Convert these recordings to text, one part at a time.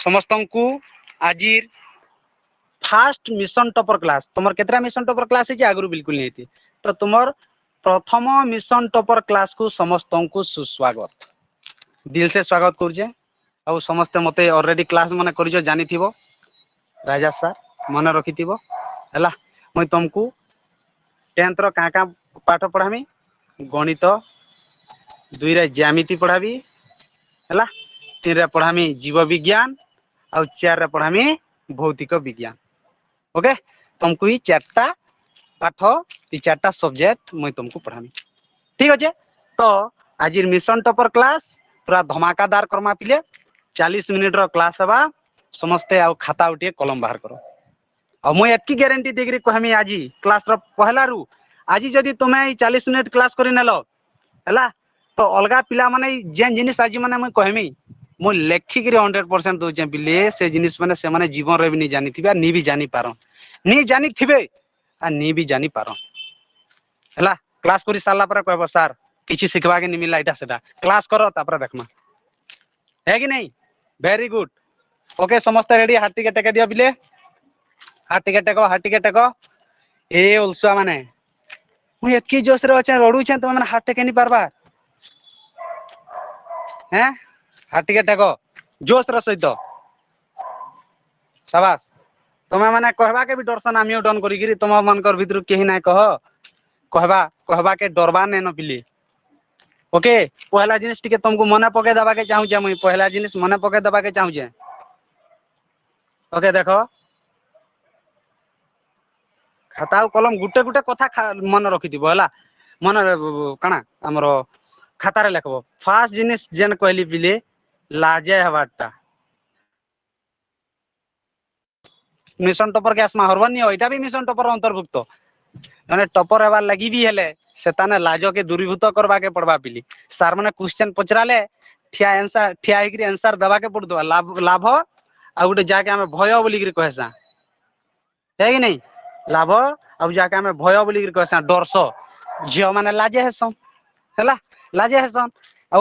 समस्त को आज फास्ट मिशन टॉपर क्लास तुम केतरा मिशन टॉपर क्लास है आगु बिल्कुल नहीं थी तो तुम प्रथम मिशन टॉपर क्लास को समस्त को सुस्वागत दिल से स्वागत करुचे आ समस्ते मते ऑलरेडी क्लास माने करिजो जानी थिबो राजा सर मन रखी थिबो हला मैं तुमको 10th रो का पाठ पढ़ामी गणित 2 रे ज्यामिति पढ़ाबी हला 3 रे पढ़ामी जीव विज्ञान आ 4 रे पढ़ामी भौतिक विज्ञान ओके तुमको ही 4टा पाठ 4टा सब्जेक्ट मैं तुमको पढ़ामी ठीक अच्छे तो आज मिशन टॉपर क्लास पूरा धमाकादार करमा पिले 40 मिनिट रो क्लास हवा समस्ते आ खाता उठिए कलम बाहर करो और मुझे एतकी गारंटी देकरी कहमी आज क्लास रो पहला रु आज जदि तुम्हें 40 मिनिट क्लास करि नेलो हला तो अलगा पिला माने जेन जिनिस आज माने मैं कहमी मु लेखिकरी 100% दोचे बिले से जिनिस माने से माने जीवन रे भी नहीं जानी थिबे नी भी जानी पारो नी जानी थिबे आ नी भी जानी पारो हला क्लास करि साला पर कहबो सर किछि सिखबा के नि मिला इटा सेटा क्लास करो तापर देखमा है कि नहीं वेरी गुड ओके समस्त रेडी हाथ टिके टेके दियो बिले हाथ टिके टेको ए उलसुआ माने मु एतकी जोश रे अछे रडू छे तुम माने हाथ टेके नि पारबा हैं हाथ टिके टेको जोश रे सहित शाबाश तुम माने कहबा के भी दर्शन आमियो डन करी गिरी तुम मानकर भीतर केही ना कहबा के डरबा ने न बिली ओके पहला जिनिस टिके तुमको मने पके दबा के चाहू जे मुई पहला जिनिस मने पके दबा के चाहू जे ओके देखो खाता कलम गुटे गुटे कथा मन रखी दिबो हला मन काना हमरो खाता रे लिखबो फास्ट जिनिस जेन कहली बिले लाजे हवाटा मिशन टॉपर के आसमा हरबनी हो एटा भी मिशन टॉपर अंतर्भुक्त माने टॉपर हेबार लगी भी हेले सेताने लाजो के दूरीभूत करबा के पड़बा पिली सर माने क्वेश्चन पचराले ठिया हेकरी आंसर दबा के पड़दो लाभ आ गुटे जाके हमें भय बोली करी कहसा है कि नहीं लाभ अब जाके हमें भय बोली करी कहसा डरस झियो माने लाजे हेसन हैला लाजे हेसन आ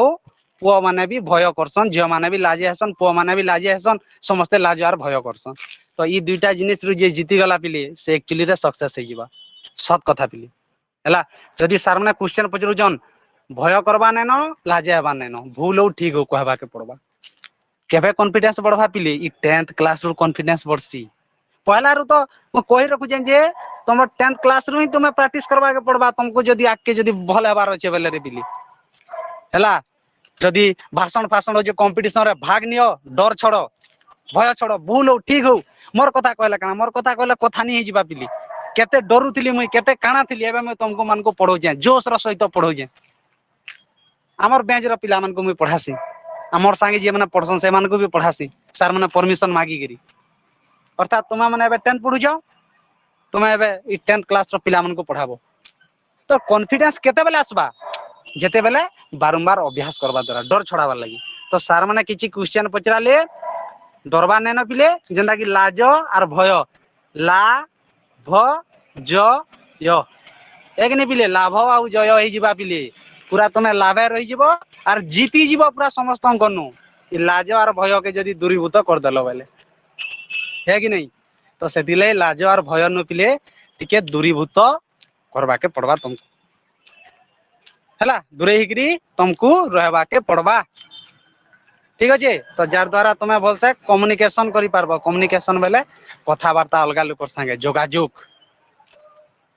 पुओ माने भी भय करसन झियो माने भी लाजे हेसन पुओ माने भी लाजे हेसन समस्ते लाज आर भय करसन तो ई दुईटा जिनिस रु जे जीती गला पिली से एक्चुअली रे सक्सेस हे जिबा सत कथा पिली हैला जदी सर माने क्वेश्चन पचरु जन भय करबा नै न लाजे हेबा नै न भूल हो ठीक हो कहबा के पड़बा केबे कॉन्फिडेंस बढ़बा पिली ई 10th क्लास रु कॉन्फिडेंस बढ़सी पहला रु तो म कहि रखु जे तुम 10th क्लास रु ही तुम्हें प्रैक्टिस करबा के पड़बा तुमको जदी आके जदी भल हेबार अछि बेले रे पिली हैला जदी भाषण फाषण जे कंपटीशन रे भाग नियो डर छड़ो भय छड़ो भूल हो ठीक हो मोर कथा कहले काना मोर कथा कहले कथा नहीं जिबा पिली केते डरू थिली मुई केते काना थिली एबे मैं तुमको मान को पढौ जे जोश रो सहित पढौ जे हमर बेंच रो पिला मान को मुई पढासी हमर संगे जे माने पढसन से मान को भी पढासी सर माने परमिशन मागी गिरी अर्थात तुम माने एबे 10th पढु जाओ तुम एबे ई 10th क्लास रो पिला मान को पढाबो तो कॉन्फिडेंस केते बेले आसबा जेते बेले बारंबार अभ्यास करबा द्वारा डर छड़ाबा लगी तो सर माने किछि क्वेश्चन पचराले डरबा नै न पिले जेंदा कि लाज आर भय ला भ ज य एक नै पिले लाभ आ जय होई जिबा पिले पूरा तमे लाभे रही जिवो आर जीती जिवो पूरा समस्त गनु ई लाज आर भय के जदी दूरीभूत कर देलो बेले है कि नहीं तो सेदिले लाज आर भय न पिले टिके दूरीभूत करबा के पड़बा तुमको हैला दूरे हिकरी तुमको रहबा के पड़बा ठीक अच्छे तो जार द्वारा तुम्हें भल से कम्युनिकेशन करि पारबो कम्युनिकेशन बेले कथा वार्ता अलगा लोकर संगे जोगाजोग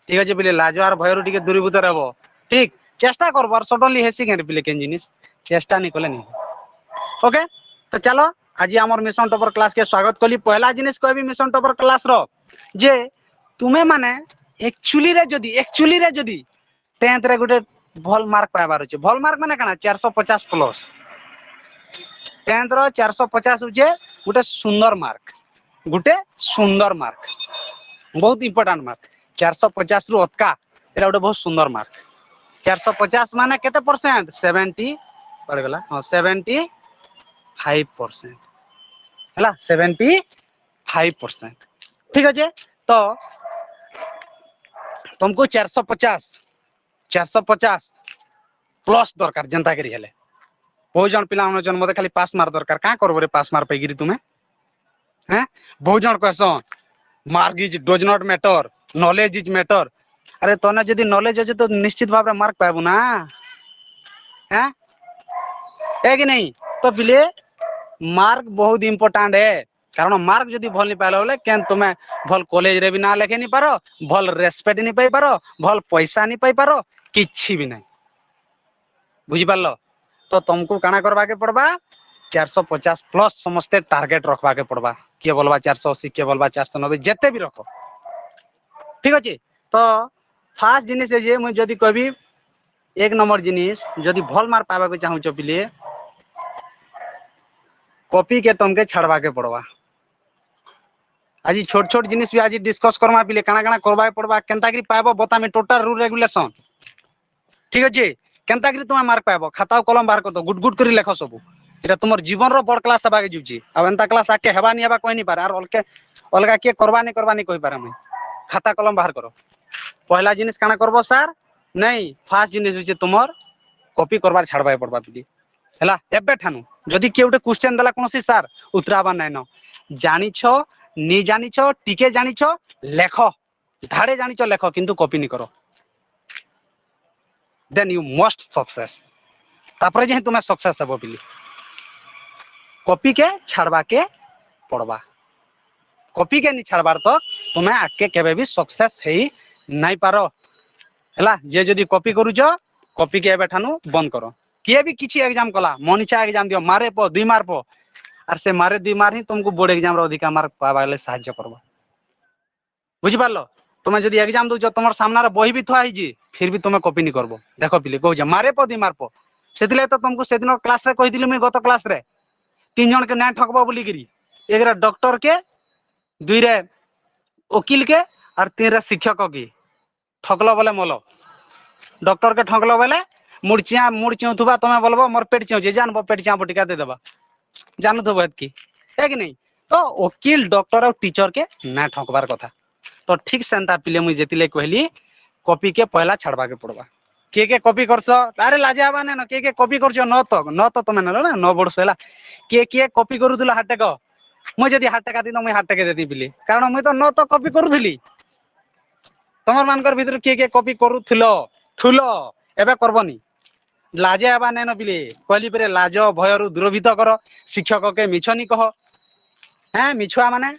ठीक अच्छे बिले लाज आर भय रु टिके दूरीभूत रहबो ठीक चेष्टा करबो और सडनली हेसी के बिले केन जिनिस चेष्टा नहीं कले नहीं ओके तो चलो आज हमर मिशन टॉपर क्लास के स्वागत कली पहला जिनिस कहबी मिशन टॉपर क्लास रो जे तुमे माने एक्चुअली रे जदी 10th रे गुटे भल मार्क पाइबार अछि भल मार्क माने काना 450 प्लस 10th रो 450 उजे गुटे सुंदर मार्क बहुत इंपोर्टेंट मार्क 450 रु अतका एरा गुटे बहुत सुंदर मार्क 450 माने केते परसेंट 70 पड़ गला हां 75% हैला 75% ठीक अछि तो तुमको 450 प्लस दरकार जनता करी हेले बहुत जन पिला जन मते खाली पास मार दरकार का करबो रे पास मार पैगिरी तुमे हैं बहुत जन कहसन mark is does not matter knowledge is matter. अरे तने जदि नॉलेज अच्छे तो निश्चित भाव मार्क पाबू ना हैं है कि नहीं। तो पिले मार्क बहुत इंपोर्टेंट है कारण मार्क जदि भल नहीं पाइल बोले केन तुमे भल कॉलेज रे भी ना लेखे नहीं पारो भल रेस्पेक्ट नहीं पाई पारो भल पैसा नहीं पाई पारो किछि भी नहीं बुझी पारलो। तो तुमको काना करवा के पड़बा 450 प्लस समस्ते टारगेट रखवा के पड़बा किए बोलबा 480 किए बोलबा 490 जेते भी रखो ठीक अच्छे। तो फास्ट जिनिस जे मुझे जदि कहबी एक नंबर जिनिस जदि भल मार्क पावा को चाहूच पिले कॉपी के तुमके छाड़वा के पड़वा। आज छोट छोट जिनिस भी आज डिस्कस करमा पिले काना काना करवा पड़वा केनता करी पाबो बता में टोटल रूल रेगुलेशन ठीक अच्छे केनता करी तुम मार्क पाबो खाता कलम बाहर कर दो गुट गुट करी लेख सब एटा तुमर जीवन रो बड़ क्लास हेबा के जुची अब एंता क्लास आके हेबा नहीं हेबा कोई नहीं पार और अलगा के करवा नहीं कोई पारा मैं खाता कलम बाहर करो। पहला जिनिस काना करबो सर नहीं फास्ट जिनिस होचे तुमर कॉपी करबार छाड़बा पड़बा पिली हैला एबे ठानु जदि के उठे क्वेश्चन देला कोनसी सर उतराबा नै न जानि छो नी जानि छो टिके जानि छो लेखो धाड़े जानि छो लेखो किंतु कॉपी नहीं करो देन यू मस्ट सक्सेस तापरे जे तुमे सक्सेस हेबो पिली कॉपी के छाड़बा के पड़बा कॉपी के नहीं छाड़बार तो तुम्हें आगे केबे भी सक्सेस हेई नहीं पारो हैला जे जदि कॉपी करूछ कॉपी के एबे ठानु बंद करो किए भी किछि एग्जाम कला मन इच्छा एग्जाम दियो मारे पो 2 मार पो और से मारे 2 मार ही तुमको बोर्ड एग्जाम रो अधिका मार्क पाबा ले सहायता करबा बुझि पारलो। तुम्हें जदि एग्जाम दउछ तुमर सामना रे बही भी थुआ ही जी फिर भी तुम्हें कॉपी नहीं करबो देखो पिले कहू जे मारे पो 2 मार पो सेतिले तो तुमको सेदिन क्लास रे कहि दिलु मैं गत क्लास रे 3 जन के ना ठकबो बोली गिरी एक रे डॉक्टर के 2 रे वकील के और 3 रे शिक्षक की ठकलो बोले मलो डॉक्टर के ठकलो बोले मुड़ चिउथुबा तुम्हें बोलबो मोर पेट चिउचे जानबो पेट चिया बटिका दे देबा जानू तो बात की है कि नहीं। तो वकील डॉक्टर और टीचर के ना ठकबार कथा तो ठीक सेंता पिले मुई जेतिले कहली कॉपी के पहला छाड़बा के पड़बा के कॉपी करछ अरे लाजे आबा ने न के कॉपी करछ न तो तुम नलो ना न बड़स हैला के कॉपी करूथुला हाटे को मुई जदी हाट टका दिन मुई हाट टके देती पिली कारण मुई तो न तो कॉपी करूथुली तमर मानकर भीतर के कॉपी करूथुलो थुलो एबे करबनी लाजे आबा ने न पिले कहली परे लाज भय रु दूरभीत कर शिक्षक के मिछ नी कह हैं मिछुआ माने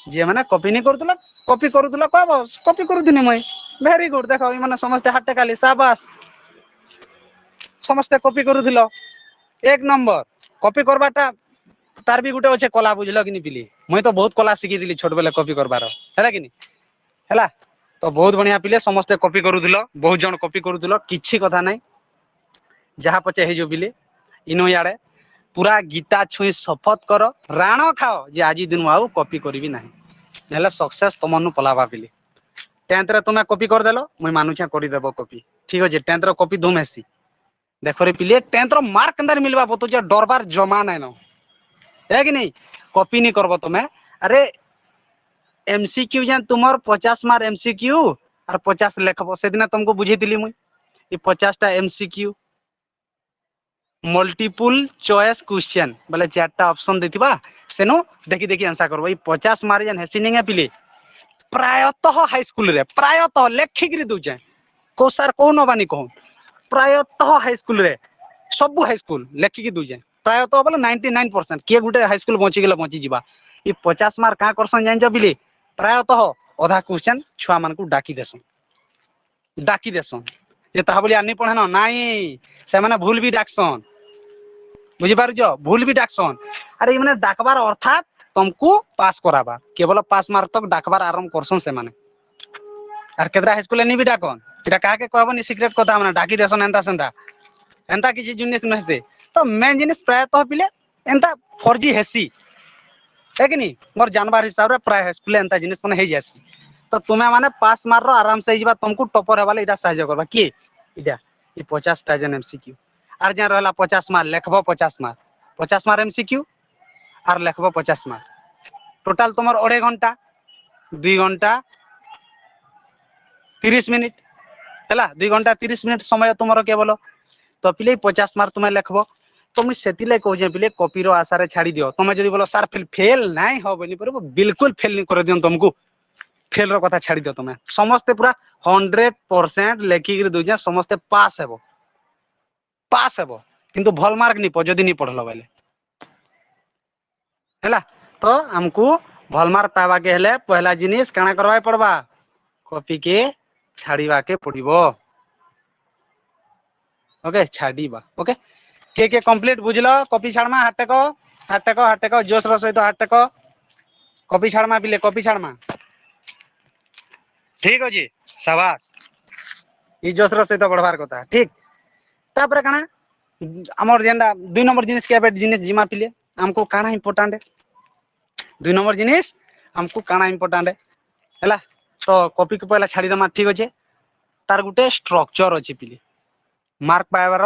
जे माने कॉपी नहीं करूथुला कहबो कॉपी करूथुनी मुई वेरी गुड देखो माने समस्त हाट टकाली शाबाश समस्त कॉपी करूथुलो एक नंबर कॉपी करबाटा तार भी गुटे अच्छे कला बुझल कि पिली मुई तो बहुत कला शिखी दिली छोट बेले कॉपी करबार है कि है तो बहुत बढ़िया पिले समस्ते कॉपी करूथुलो बहुत जन कॉपी करूथुलो किछि कथा नहीं जहाँ पचे हे जो पिले इनो याडे पूरा गीता छुई शपथ करो राण खाओ जे आज दिन आउ कॉपी करी ना नेले सक्सेस तुमनु पलावा पिले 10th रे तुमे कॉपी कर देलो मुई मानुछा करी देबो कॉपी ठीक अछि 10th रे कॉपी धुमेसी देखो रे पिले 10th रो मार्क अंदर मिलबा बतो जे डरबार जमा नै न है कि नहीं कॉपी नहीं करबो तुम्हें अरे एमसीक्यू जान तुमर 50 मार एमसीक्यू और 50 लेखबो से दिन तुमको बुझी दिली मुई ये 50 टा एमसीक्यू मल्टीपल चॉइस क्वेश्चन बोले 4टा ऑप्शन देथिबा सेनो देखि देखि आंसर करबो ये 50 मार जान हेसिनिंग है पिले प्रायतः हाई स्कूल रे प्रायतः लेखि गिरी दोचे को सर को न बानी को प्रायतः हाई स्कूल रे सब हाई स्कूल लेखि कि दोचे प्रायतः बोले 99% किए गुटे हाई स्कूल बची गेला बची जीवा ये 50 मार्क का करसन जान जबिले प्रायतः आधा क्वेश्चन छुआ मान को डाकी देसन जे ता बोली आनी पढ़े न नाही से माने भूल भी डाकसन बुझी पारु जो भूल भी डाकसन अरे माने डाकबार अर्थात तुमको पास कराबा केवल पास मार्क तक डाकबार आरंभ करसन से माने आर केदरा हाई स्कूल ने भी डाकन एटा का के कहबनी सीक्रेट कथा माने डाकी देसन एंता सेंता एंता किछि जिनिस नहसे तो मेन जिनिस प्रायतः पिले एंता फर्जी हेसी है कि नहीं मोर जानबार हिसाब रे प्राय हाई स्कूल एंता जिनिस माने हे जासी तो तुम्हें माने पास मार रो आराम से जीवा तुमको टॉपर हेबाले इटा सहायता करबा की इटा ये 50 टा जन एमसीक्यू आर जे रहला 50 मार लेखबो 50 मार एमसीक्यू आर लेखबो 50 मार टोटल तुमर 2.5 घंटा 2 घंटा 30 मिनिट हैला 2 घंटा 30 मिनिट समय तुमर केवल तो पिले 50 मार तुम्हें लेखबो तो मुझे सेतिले कहूचे पिले कॉपी रो आशा रे छाड़ी दियो तुम जदी बोलो सर फेल नहीं हो बोली पर बिल्कुल फेल नहीं कर दियो तुमको फेल रो कथा छाड़ी दियो तुम समस्ते पूरा 100% लेखिक दूजे समस्ते पास हेबो किंतु भल मार्क नहीं पो जदी नहीं पढ़लो बेले हैला तो हमको भल मार्क पावा के हेले पहला जिनिस काना करवाए पड़बा कॉपी के छाड़ीवा के पड़िबो ओके छाड़ीबा ओके के कंप्लीट बुझलो कॉपी छाड़मा हाथ टेको जोश रो सहित हाथ टेको कॉपी छाड़मा पिले कॉपी छाड़मा ठीक अछि शाबाश ई जोश रो सहित पढ़वार कथा ठीक तापर काना हमर जेंडा 2 नंबर जिनिस के एबे जिनिस जिमा पिले हमको काना इंपोर्टेंट है 2 नंबर जिनिस हमको काना इंपोर्टेंट है हैला तो कॉपी के पहला छाड़ी दमा ठीक अछि तार गुटे स्ट्रक्चर अछि पिले मार्क पाइबार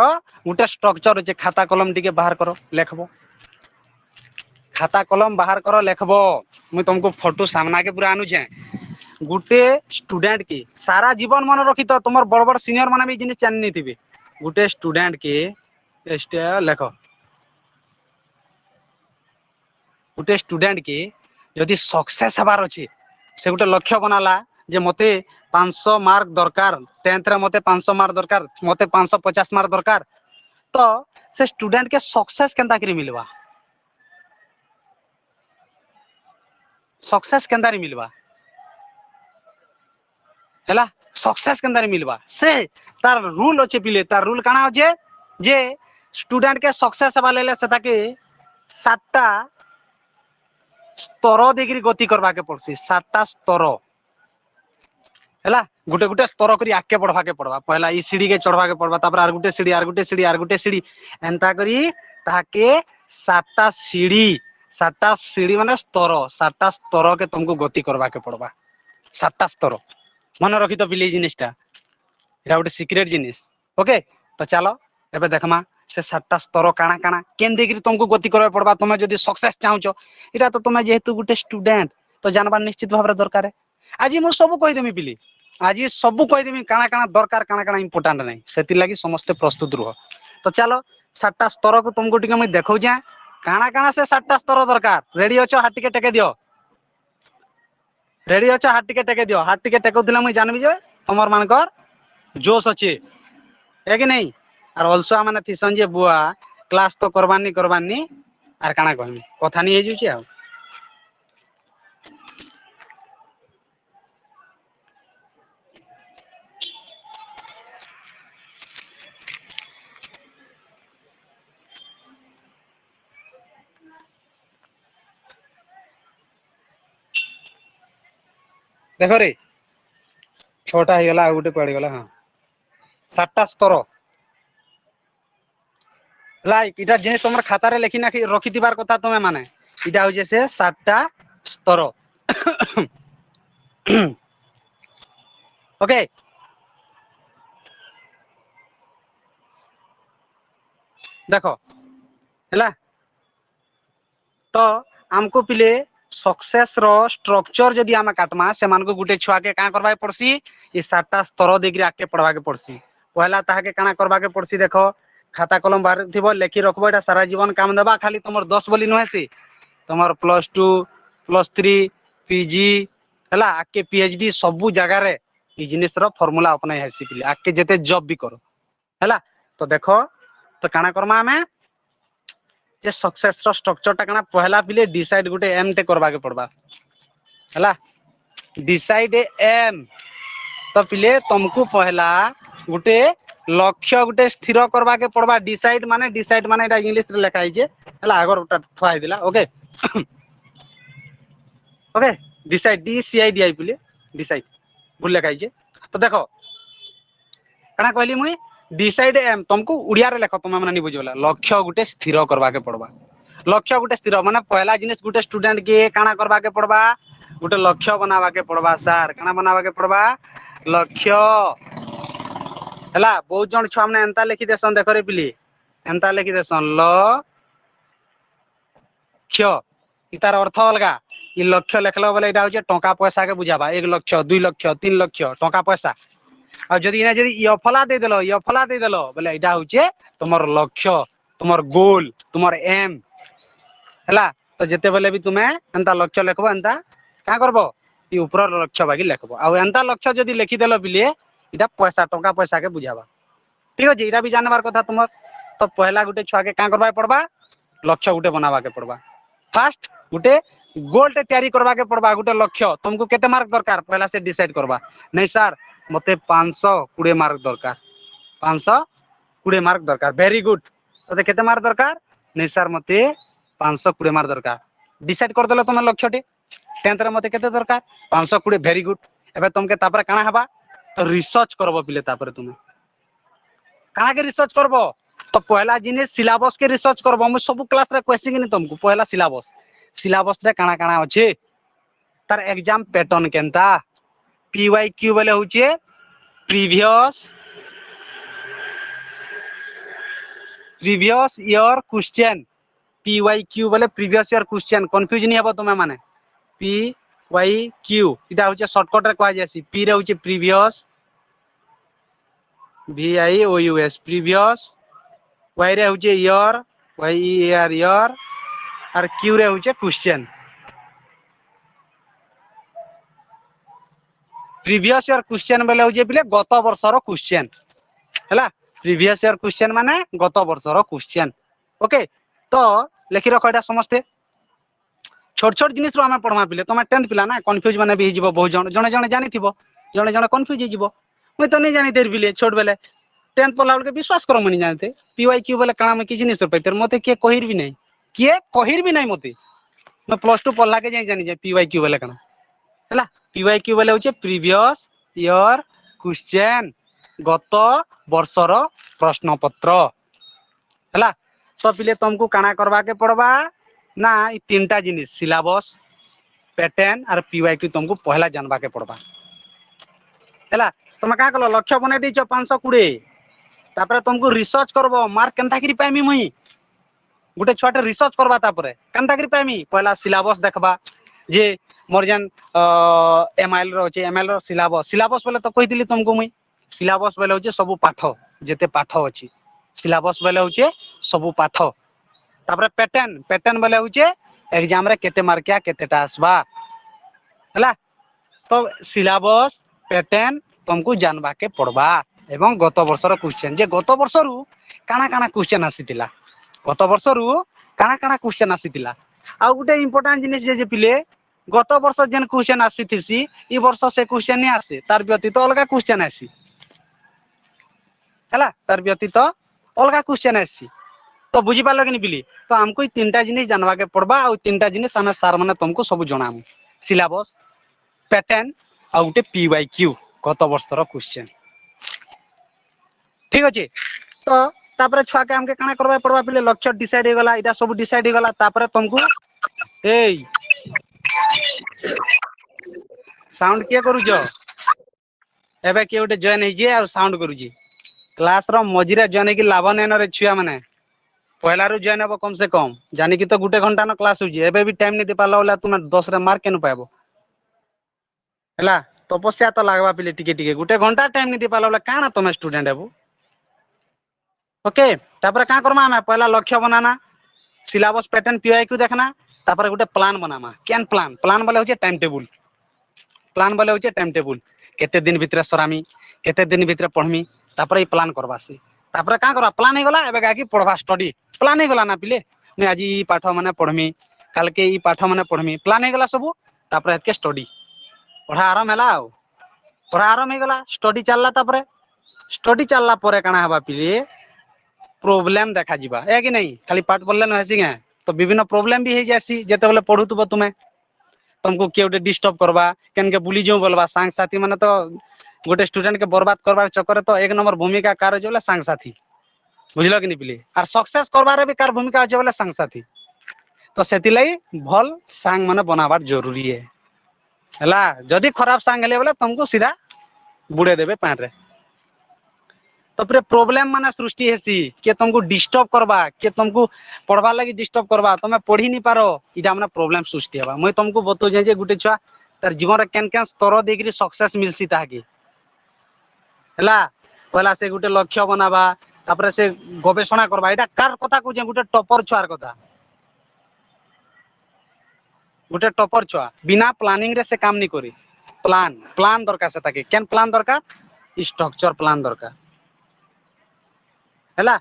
गोटे स्ट्रक्चर अच्छे खाता कलम टी बाहर कर लेखब खाता कलम बाहर कर लेखब मुझे तुमको फोटो सामना के पूरा आनुचे गोटे स्टूडेंट के सारा जीवन मन रखी तो तुम बड़ बड़ सीनियर माने भी जिनिस जानि थे गोटे स्टूडेंट के लेख गोटे स्टूडेंट के जदि सक्सेस हबार अच्छे से गोटे लक्ष्य बनाला जे मते 500 मार्क दरकार 10th रे मते 500 मार्क दरकार मते 550 मार्क दरकार तो से स्टूडेंट के सक्सेस केंता करी मिलवा सक्सेस केंता री मिलवा हैला सक्सेस केंता री मिलवा से तार रूल अच्छे पिले तार रूल काना अच्छे जे स्टूडेंट के सक्सेस हबा लेले से ताके 7टा स्तर देकरी गति करबा के पड़सी 7टा स्तर हैला गुटे गुटे स्तर करी आके पढ़वा के पड़वा पहला ई सीढ़ी के चढ़वा के पड़वा तापर आर गुटे सीढ़ी आर गुटे सीढ़ी आर गुटे सीढ़ी एंता करी ताके 7टा सीढ़ी माने स्तर 7टा स्तर के तुमको गति करवा के पड़वा 7टा स्तर मन रखी तो पिले जिनिसटा एटा गोटे सीक्रेट जिनिस ओके तो चलो एबे देखमा से 7टा स्तर काना काना केन देकरी तुमको गति करवा पड़वा तुमे जदी सक्सेस चाहूचो एटा तो तुमे जेहेतु गोटे स्टूडेंट तो जानबा निश्चित भाव रे दरकार है आज मु सब कहि देमी पिली आज सब कहीदेमी काना काना दरकार काना काना इंपोर्टेंट नहीं से लगी समस्ते प्रस्तुत रुह तो चलो 7टा स्तर को तुमको टिके मुझे देखौ जे काना काना से 7टा स्तर दरकार रेडी अछो हाथ टिके टेके दियो रेडी अछो हाथ टिके टेके दियो हाथ टिके टेकौथिला मुझे जानबी जे तमर मानकर जोश अच्छे है कि नहीं और अलसुआ माने थिसन जे बुआ क्लास तो करबानी आर काना कहमी कथा नहीं हे जुची आ देखो रे 6टा हो गला गोटे पड़ गला हाँ 7टा स्तर लाइक इटा जे तुम खाता रे लिखी ना रखी दिबार कथा तुमे माने इटा हो जे से 7टा स्तर ओके देखो हैला तो हमको पिले सक्सेस रो स्ट्रक्चर जदी आम काटमा से मान को गुटे छुआ के का करबा पड़सी ये 7टा स्तर देकरी आके पढ़वा के पड़सी पहला ताहा के काना करबा के पड़सी देखो खाता कलम बाहर थिबो लेखि रखबो एटा सारा जीवन काम देबा खाली तुमर 10 बोली नहे से तुमर +2 +3 पीजी हैला आके पीएचडी सब जगह रे ई जिनिस रो फार्मूला अपनाई हेसी पिले आके जेते जॉब भी करो हैला तो देखो तो काना करमा हमें जे सक्सेस रो स्ट्रक्चर टा काना पहला पिले डिसाइड गुटे एम टे करबा के पड़बा हैला डिसाइड एम तो पिले तुमको पहला गुटे लक्ष्य गुटे स्थिर करबा के पड़बा डिसाइड माने एटा इंग्लिश रे लिखा हिजे हैला आगर उटा थुआ दिला ओके ओके डिसाइड DCID पिले डिसाइड भूल लिखा हिजे तो देखो काना कहली मुई डिसाइड एम तुमको उड़िया रे लेख तुम माने बुझिबला लक्ष्य गुटे स्थिर करबा के पड़बा लक्ष्य गुटे स्थिर माने पहला जिनिस गुटे स्टूडेंट के काना करबा के पड़बा गुटे लक्ष्य बनावा के पड़बा सर काना बनावा के पड़बा लक्ष्य हैला बहुत जन छुआ माने एंता लिखि देसन देखो रे पिली एंता लिखि देसन लक्ष्य इतार अर्थ अलगा ई लक्ष्य लेखलो बोले एटा होचे टका पैसा के बुझाबा 1 लक्ष्य 2 लक्ष्य 3 लक्ष्य टका पैसा और जदी इना जदी यफला दे देलो बोले एटा होचे तुमर लक्ष्य तुमर गोल तुमर एम हैला तो जेते बेले भी तुम्हें एंता लक्ष्य लिखबो एंता का करबो ई ऊपर लक्ष्य बाकी लिखबो आ एंता लक्ष्य जदी लिखि देलो बिलिए इटा पैसा टंका पैसा के बुझाबा ठीक अछि इटा भी जानबार कथा तुमर तो पहला गुटे छुआ के का करबा पड़बा लक्ष्य गुटे बनावा के पड़बा फास्ट गुटे गोल टे तैयारी करबा के पड़बा गुटे लक्ष्य तुमको केते मार्क दरकार पहला से डिसाइड करबा नहीं सर मते 520 मार्क दरकार 520 मार्क दरकार वेरी गुड तते केते मार्क दरकार नहीं सर मते 520 मार्क दरकार डिसाइड कर देलो तुम लक्ष्य टे 10th रे मते केते दरकार 520 वेरी गुड एबे तुमके तापर काना हबा तो रिसर्च करबो पिले तापर तुम काना के रिसर्च करबो तो पहला जिनिस सिलेबस के रिसर्च करबो हम सब क्लास रे क्वेश्चन नि तुमको पहला सिलेबस रे काना काना अछि तार एग्जाम पैटर्न केनता पीवाईक्यू बोले होचे प्रीवियस ईयर क्वेश्चन पीवाईक्यू बोले प्रीवियस ईयर क्वेश्चन कंफ्यूज नहीं हबो तुमे माने पीवाईक्यू इटा होचे शॉर्टकट रे कहै जासी पी रे होचे प्रीवियस VIOUS प्रीवियस वाई रे होचे ईयर YEAR ईयर और क्यू रे होचे क्वेश्चन प्रीवियस ईयर क्वेश्चन बोले होचे बिले गत वर्षर क्वेश्चन हैला प्रीवियस ईयर क्वेश्चन माने गत वर्षर क्वेश्चन ओके तो लिखि रखो एटा समस्ते छोट छोट जिनिस रो हम पढमा पिले तमे 10th पिला ना कंफ्यूज माने भी हिजिबो बहुत जण जण जानि थिबो जण कंफ्यूज हिजिबो मैं तो नहीं जानी तेर बिले छोट बेले 10th पढला के विश्वास करो मनी जानते पीवाईक्यू बोले काना में किछि नहीं सर पैतर मते के कहिर भी नहीं मते मैं +2 पढला के जानि जे पीवाईक्यू बोले काना हैला पीवाईक्यू बोले होचे प्रीवियस ईयर क्वेश्चन गत वर्षर प्रश्न पत्र हैला तो पिले तुमको काना करबा के पड़बा ना ई तीनटा जिनिस सिलेबस पैटर्न और पीवाईक्यू तुमको पहला जानबा के पड़बा हैला तुम का कलो लक्ष्य बने दैछ 520 तापर तुमको रिसर्च करबो मार्क केनता करी पाइमी मुई गुटे छुआटे रिसर्च करबा तापर केनता करी पाइमी पहला सिलेबस देखबा जे मोर जन एमआईएल रो छै एमआईएल रो सिलेबस बोले तो कहितली तुमको मुई सिलेबस बोले होचे सब पाठ जेते पाठ अछि सिलेबस बोले होचे सब पाठ तापर पैटर्न बोले होचे एग्जाम रे केते मार्किया केतेटा आसबा हैला तो सिलेबस पैटर्न तुमको जानबा के पड़बा एवं गत वर्षर क्वेश्चन जे गत वर्षरु काना काना क्वेश्चन आसीतिला गत वर्षरु काना काना क्वेश्चन आसीतिला आ गुटे इंपोर्टेंट जिनिस जे पिले गत वर्ष जेन क्वेश्चन आसीतिसी ई वर्ष से क्वेश्चन नहीं आसे तार व्यतीत अलगा क्वेश्चन आसी हैला तार व्यतीत अलगा क्वेश्चन आसी तो बुझी पालो कि बिली तो हमको ई तीनटा जिनिस जानबा के पड़बा आ तीनटा जिनिस हम सर माने तुमको सब जणाम सिलेबस पैटर्न आ गुटे पीवाईक्यू गत वर्षर क्वेश्चन ठीक अछि तो तापर छुआ के हमके काना करबा पड़बा पिले लक्ष्य डिसाइड हे गला इटा सब डिसाइड हे गला तापर तुमको ए साउंड के करूजो एबे के उटे जॉइन हे जे आ साउंड करूजी क्लास रो मजिरा जॉइन के लाभ नै न रे छुआ माने पहला रु जॉइन हो कम से कम जानी कि तो गुटे घंटा न क्लास होजी एबे भी टाइम नै दे पाला वाला तुम 10 रे मार्क केन पाबो हैला तपस्या तो लागबा पिले टिके टिके गुटे घंटा टाइम नै दे पाला वाला काना तुम स्टूडेंट हेबो ओके तापर का करमा हम पहला लक्ष्य बनाना सिलेबस पैटर्न पीवाईक्यू देखना तापर गुटे प्लान बनामा केन प्लान बोले होचे टाइम टेबल केते दिन भितरे सरामी केते दिन भितरे पढमी तापर ई प्लान करबासी तापर का करबा प्लान हे गला एबे गाकी पढबा स्टडी प्लान हे गला ना पिले मैं आज ई पाठ माने पढमी काल के ई पाठ माने पढमी प्लान हे गला सब तापर एतके स्टडी पढ़ा आराम हैला पढ़ा आराम हे गला स्टडी चलला तापर स्टडी चलला परे काना हबा पिले प्रॉब्लम देखा जिबा है कि नहीं खाली पाठ पढ़ले न हसी गे तो विभिन्न प्रॉब्लम भी हे जासी जेते बेले पढुतबो तुमे तुमको के उटे डिस्टर्ब करबा केन के बुली जो बोलबा संग साथी माने तो गोटे स्टूडेंट के बर्बाद करबार चक्कर तो एक नंबर भूमिका कार जोले संग साथी बुझलो कि नहीं पिले आर सक्सेस करबारे भी कार भूमिका अछि बोले संग साथी तो सेति लई भल संग माने बनाबार जरूरी है हला जदी खराब संग हेले बोले तुमको सीधा बुड़े देबे पान रे तो फिर प्रॉब्लम माने सृष्टि हेसी के तुमको डिस्टर्ब करबा के तुमको पढ़बा लगी डिस्टर्ब करबा तुमे पढ़ी नहीं पारो इटा माने प्रॉब्लम सृष्टि हेबा मैं तुमको बतो जे गुटे छुआ तार जीवन रे केन केन स्तर देकरी सक्सेस मिलसी ताके हला पहला से गुटे लक्ष्य बनाबा तापर से गवेषणा करबा एटा कार कथा को जे गुटे टॉपर छुआर कथा गुटे टॉपर छुआ बिना प्लानिंग रे से काम नहीं करी प्लान प्लान दरकार से ताके केन प्लान दरकार स्ट्रक्चर प्लान दरकार हैला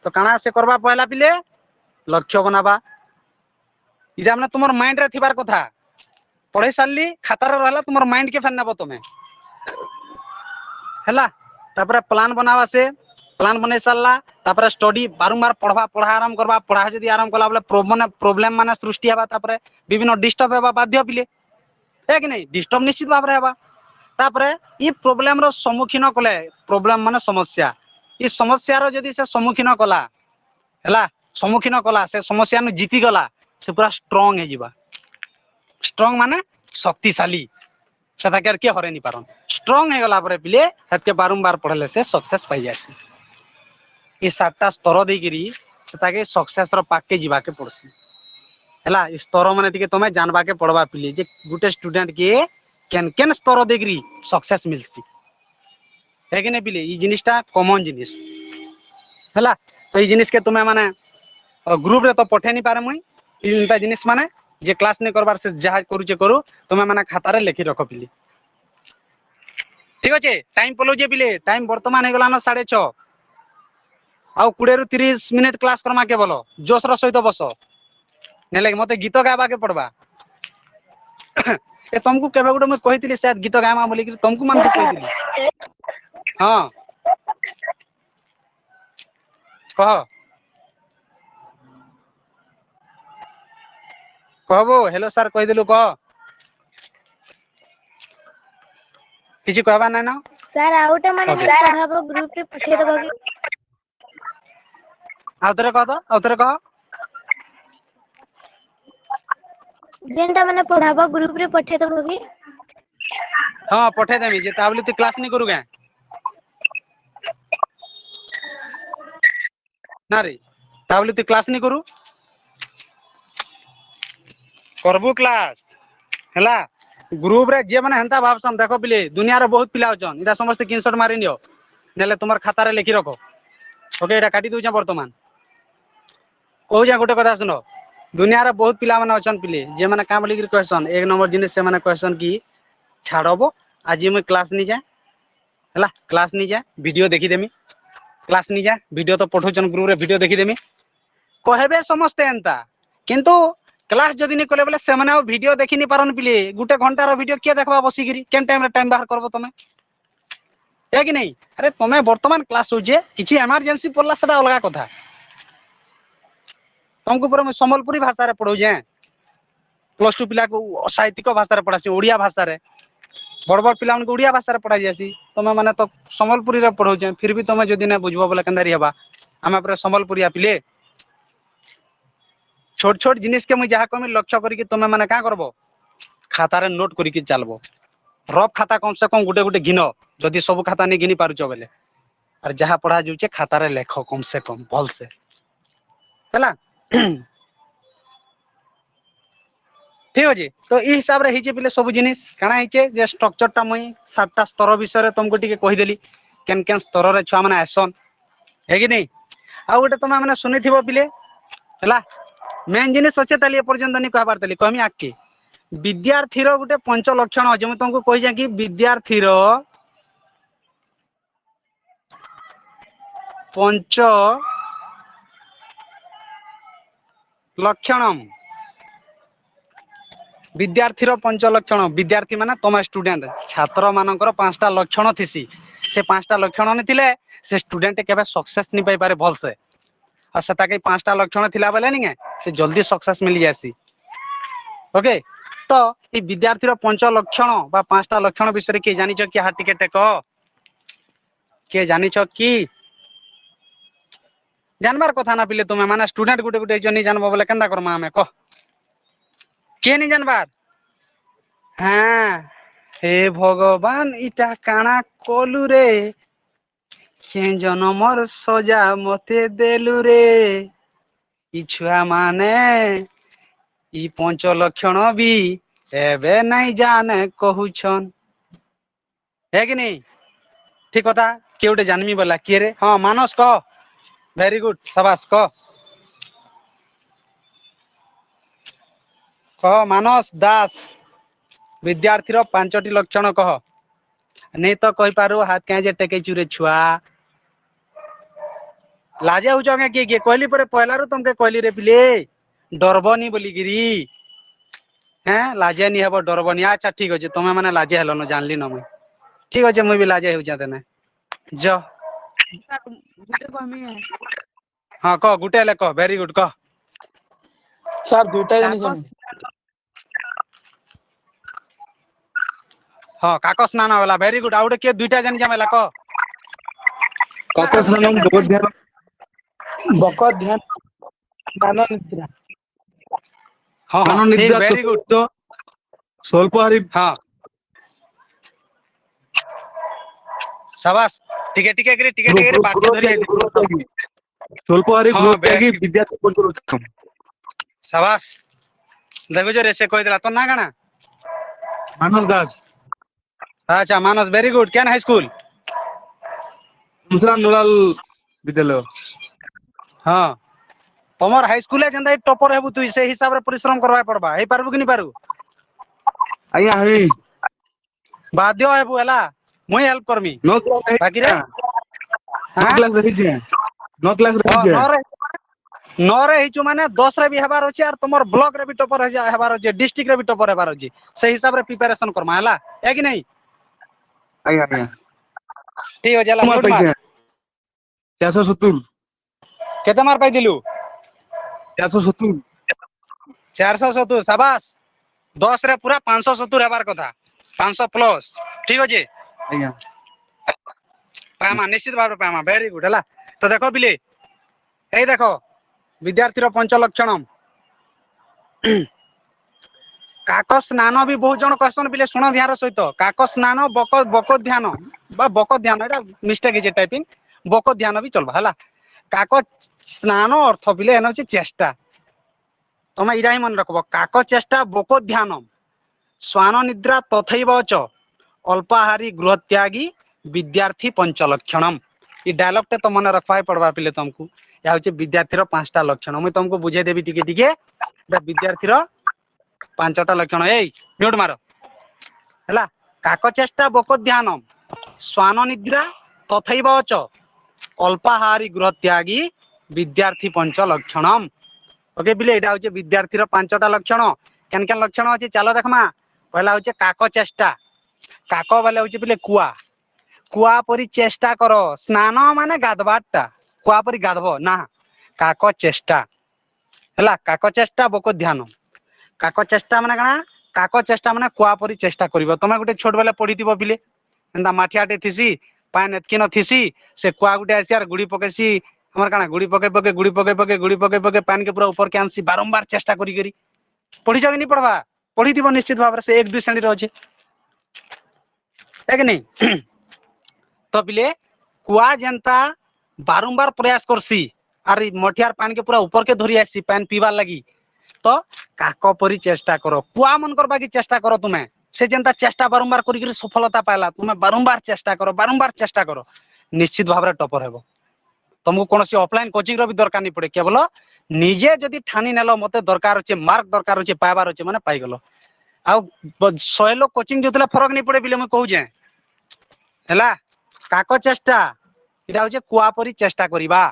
तो काना से करबा पहला पिले लक्ष्य बनाबा इजा माने तुमर माइंड रे थिबार कथा पढ़े सारली खाता रे रहला तुमर माइंड के फेन नेबो तमे हैला तापर प्लान बनावा से प्लान बने सारला तापर स्टडी बारंबार पढ़वा पढ़ा आराम करबा पढ़ा जदी आराम कला बोले प्रॉब्लम माने सृष्टि हेबा तापर विभिन्न डिस्टर्ब हेबा बाध्य पिले है कि नहीं डिस्टर्ब निश्चित भाव रे हेबा तापर ई प्रॉब्लम रो सम्मुखीन कले प्रॉब्लम माने समस्या ई समस्या रो जदी से सम्मुखीन कला हैला सम्मुखीन कला से समस्या नु जीती गला से पूरा स्ट्रांग हे जिबा स्ट्रांग माने शक्तिशाली सेटा कर के हरे नि पारन स्ट्रांग हे गला परे पिले हटके बारंबार पढ़ले से सक्सेस पाई जासी ई सातटा स्तर दे गिरी सेटा के सक्सेस रो पाके जिबा के पड़सी हैला ई स्तर माने टिके तमे जानबा के पड़बा पिले जे गुटे स्टूडेंट के केन केन स्तर दे गिरी सक्सेस मिलसी है कि नहीं पिले ई जिनिसटा कॉमन जिनिस हैला तो ई जिनिस के तुमे माने ग्रुप रे तो पठे नहीं पारे मुई इनता जिनिस माने जे क्लास नहीं करबार से जहा करू जे करू तुमे माने खाता रे लिखि रखो पिले ठीक अछि टाइम पलो जे पिले टाइम वर्तमान हे गलानो 6:30 आउ 20 रु 30 मिनिट क्लास करमा के बोलो जोश रो सहित बसो नेले मते गीत गाबा के पड़बा ए तुमको केबे गुडे मैं कहितली शायद गीत गामा बोली कि तुमको मन कहितली हां कह कहबो हेलो सर कहि देलु कह किछि कहबा नै न सर आउट माने पढ़ाबो ग्रुप रे पठे देबो कि आउतरे कह दो आउतरे कह जेंटा माने पढ़ाबो ग्रुप रे पठे देबो कि हां पठे देमी जे ताबले तू क्लास नहीं करू गे ना रे ताबले तू क्लास नहीं करू करबू क्लास हैला ग्रुप रे जे माने हंता भाबसन देखो पिले दुनिया रे बहुत पिला होचन इरा समस्त स्क्रीनशॉट मारि नियो नेले तुमार खाता रे लिखि रखो ओके एटा काटी दउछा वर्तमान कहू जा गोटे कथा सुनो दुनिया रे बहुत पिला माने होचन पिले जे माने का बोली क्वेश्चन एक नंबर जिनिस से माने क्वेश्चन की छाड़बो आज मैं क्लास नहीं जाए हैला क्लास नहीं जाए वीडियो देखि देमी क्लास नहीं जाए वीडियो तो पठोचन ग्रुप रे वीडियो देखि देमी कहबे समस्त एंता किंतु क्लास जदी नहीं कले बोले से माने वीडियो देखि नहीं पारन पिले गुटे घंटा रो वीडियो के देखबा बसी गिरी केन टाइम रे टाइम बाहर करबो तमे है कि नहीं अरे तमे वर्तमान क्लास हो जे किछि इमरजेंसी पड़ला सेटा अलगा कथा तुमको पर मैं संबलपुरी भाषा रे पढौ जे +2 पिला को साहित्यिक भाषा रे पढासी ओडिया भाषा रे बड़ बड़ पिला उनको ओडिया भाषा रे पढाई जासी तमे माने तो संबलपुरी रे पढौ जे फिर भी तमे जदी नै बुझबो बोले कंदारी हेबा आमे पर संबलपुरी पिले छोट छोट जिनिस के मुझे जहाँ कमी लक्ष्य करी तुम मैंने क्या करबो खाता रे नोट करी चलबो रफ खाता कम से कम गुटे गुटे गिन जदि सब खाता नहीं गिनी पारुछ बेले और जहाँ पढ़ा जाउछे खाता रे लेख कम से कम भल से हैला ठीक अछि तो ई हिसाब रे हिचे पिले सब जिनिस काना हिचे जे स्ट्रक्चर टा मुई 7टा स्तर विषय रे तुमको टिके कहि देली केन केन स्तर रे छुआ माने आसन है कि नहीं आ गोटे तुम माने सुनिथिबो पिले हैला मेन जिनिस अच्छे ताली पर्यंत नहीं कहबार ताली कहमी आके विद्यार्थी रो गुटे पंच लक्षण अछि मैं तुमको कहि जा कि विद्यार्थी रो पंच लक्षणम विद्यार्थी रो पंच लक्षण विद्यार्थी माने तम स्टूडेंट छात्र मानकर 5टा लक्षण थिसी से 5टा लक्षण ने थिले से स्टूडेंट केबे सक्सेस नहीं पाई पारे भल से और सेटा के 5टा लक्षण थिला बेले नहीं से जल्दी सक्सेस मिल जासी ओके तो ये विद्यार्थी रो पंच लक्षण बा 5टा लक्षण विषय के जानि छ कि हा टिके टेक के जानि छ कि जानबार कथा ना पिले तुमे माने स्टूडेंट गुटे गुटे जनी जानबो बोले केंदा करमा हमें कह के नहीं जानबार हां हे भगवान इटा काना कोलू रे के जनमर सजा मते देलु रे ई छुआ माने ई पंच लक्षण भी एबे नहीं जाने कहूछन है कि नहीं ठीक कथा के उठे जानमी बोला के रे हां मानस कह वेरी गुड शाबाश कह मानस दास विद्यार्थी रो 5टी लक्षण कह नहीं तो कहि पारू हाथ कहीं जे टेके चुरे छुआ लाजे हो जाओगे किए कहली पर पहला रू तुमके कहली रे पिले डरबनी बोली गिरी हैं लाजे नहीं हेबो डरबनी अच्छा ठीक अछि तुमे माने लाजे हेलो न जानली न मैं ठीक अछि मुई भी लाजे हो जाते ने जो हाँ कह गुटे हेले कह वेरी गुड कह ସାର୍ ଦୁଇଟା ଜାଣିଛନ୍ତି हाँ काको स्नान वाला वेरी गुड आउटे के दुईटा जानि जमेला कह କାକ ସ୍ନାନ ବକତ ଧ୍ୟାନ ସ୍ନାନ ନିଦ୍ରା हाँ ସ୍ନାନ हाँ ठीक ନିଦ୍ରା वेरी गुड ଚତୁର୍ଥ ସ୍ୱଳ୍ପହାରୀ हाँ शाबाश टिके टिके करे बाटे धरी आइ ସ୍ୱଳ୍ପହାରୀ हाँ ଗୃହତ୍ୟାଗୀ ବିଦ୍ୟାର୍ଥୀ ପଞ୍ଚଲକ୍ଷଣ शाबाश देखो जो रे से कहि देला तो ना गाना ମାନସ ଦାସ अच्छा मानस वेरी गुड कैन हाई स्कूल ତୁମସରା ନୂରାଲ ବିଦ୍ୟାଳୟ हाँ तमर हाई स्कूल जेंदा टॉपर हेबु तू से हिसाब रे परिश्रम करबा पड़बा हे पारबु कि नहीं पारु ଆଜ୍ଞା ହେଇ बाध्य हेबु हला मुई हेल्प करमी ନଅ କ୍ଲାସ बाकी रे ନଅ हां କ୍ଲାସ ରହିଛି ନଅ କ୍ଲାସ हाँ ରହିଛି नरे हिचु माने 10 रे भी हेबार अछि आर तमर ब्लॉक रे भी टॉपर हेबार अछि डिस्ट्रिक्ट रे भी टॉपर हेबार अछि से हिसाब रे प्रिपरेशन करमा हला है कि नहीं ଆଜ୍ଞା ଆଜ୍ଞା ठीक हो जाला ମାର୍କ म्यूट मार ପାଇଛି 470 केते मार पाइदिलु 470 470 शाबाश 10 रे पूरा 570 हेबार कथा 500 प्लस ठीक अछि ଆଜ୍ଞା पामा निश्चित भाव पामा वेरी गुड हला तो देखो बिले ए देखो विद्यार्थी रो पंच लक्षण काक स्नान भी बहुत जन क्वेश्चन बिले सुन ध्यान सहित काक स्नान बक ध्यान बा बक ध्यान एटा मिस्टेक है टाइपिंग बक ध्यान भी चलबा हला काक स्नान अर्थ बिले एन अछि चेष्टा तमे इरा ही मन रखबो काक चेष्टा बक ध्यान श्वान निद्रा तथैव च अल्पाहारी गृहत्यागी विद्यार्थी पंचलक्षणम ये डायलॉग टे तो मन रखवाई पड़वा पिले तुमको या होचे विद्यार्थी रो 5टा लक्षण मुई तुमको बुझे देबी टिके टिके विद्यार्थी रो 5टा लक्षण ए म्यूट मारो हला काक चेष्टा बक ध्यान श्वान निद्रा तथैव च अल्पाहारी गृहत्यागी विद्यार्थी पंच लक्षणम ओके बिले एटा होचे विद्यार्थी रो 5टा लक्षण केन केन लक्षण अछि चलो देखमा पहला होचे काक चेष्टा काक वाले होचे बिले कुआ कुआ परी चेष्टा करो स्नान माने गाधबाटा कुआ परी गाधब ना काक चेष्टा हला काक चेष्टा बक ध्यान काक चेष्टा माने कणा काक चेष्टा माने कुआ परी चेष्टा करिवो तमे गुटे छोट बेले पढिथिबो बिले एंदा माठियाटे थिसी पान एतकी न थिसी से कुआ गुटे आसियार गुडी पकेसी हमर कणा गुडी पके पान के पूरा ऊपर के आनसी बारंबार चेष्टा करी करी पढि जाबे नि पढवा पढिथिबो निश्चित भाव से 1 2 श्रेणी रो अछि है कि नहीं तो बिले कुआ जनता बारंबार प्रयास करसी अरे मठियार पान के पूरा ऊपर के धरी आसी पान पीवार लगी तो काक परी चेष्टा करो कुआ मन करबा की चेष्टा करो तुम्हें से जनता चेष्टा बारंबार करी सफलता पाइला तुम्हें बारंबार चेष्टा करो निश्चित भाव में टॉपर हेबो तुमको कौन ऑफलाइन कोचिंग रो भी दरकार नहीं पड़े केवल निजे जदि ठानी नेलो मते दरकार अच्छे मार्क दरकार अच्छे पाइबार अच्छे माने पाइगलो आ 100 लोग कोचिंग जोतले फरक नहीं पड़े बिले मैं कहू जे हला काक चेष्टा इटा होचे कुआ परी चेष्टा करिबा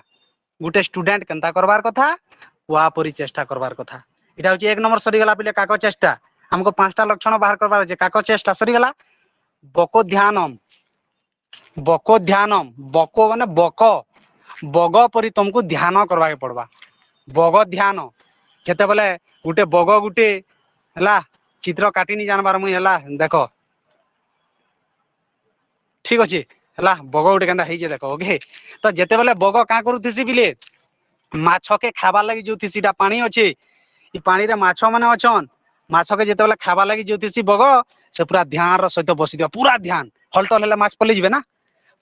गुटे स्टूडेंट केनता करबार कथा कुआ परी चेष्टा करबार कथा इटा होचे 1 नंबर सरी गला बिले काक चेष्टा हमको 5टा लक्षण बाहर करबार अछि काक चेष्टा सरी गला बको ध्यानम बको माने बग परी तुमको ध्यान करबा के पड़बा बग ध्यान केते बोले गुटे बग गुटे हला चित्र काटिनी जानबार मुई हला देखो ठीक अछि हला बग गुटे केनता हेई जे देखो ओके तो जेते बेले बग का करूथिसी बिले माछ के खाबा लागि जोथिसीटा पानी अछि ई पानी रे माछ माने अछन माछ के जेते बेले खाबा लागि जोथिसी बग से पूरा ध्यान रो सहित बसी दिबा पूरा ध्यान हलटल हेले माछ पले जिवे ना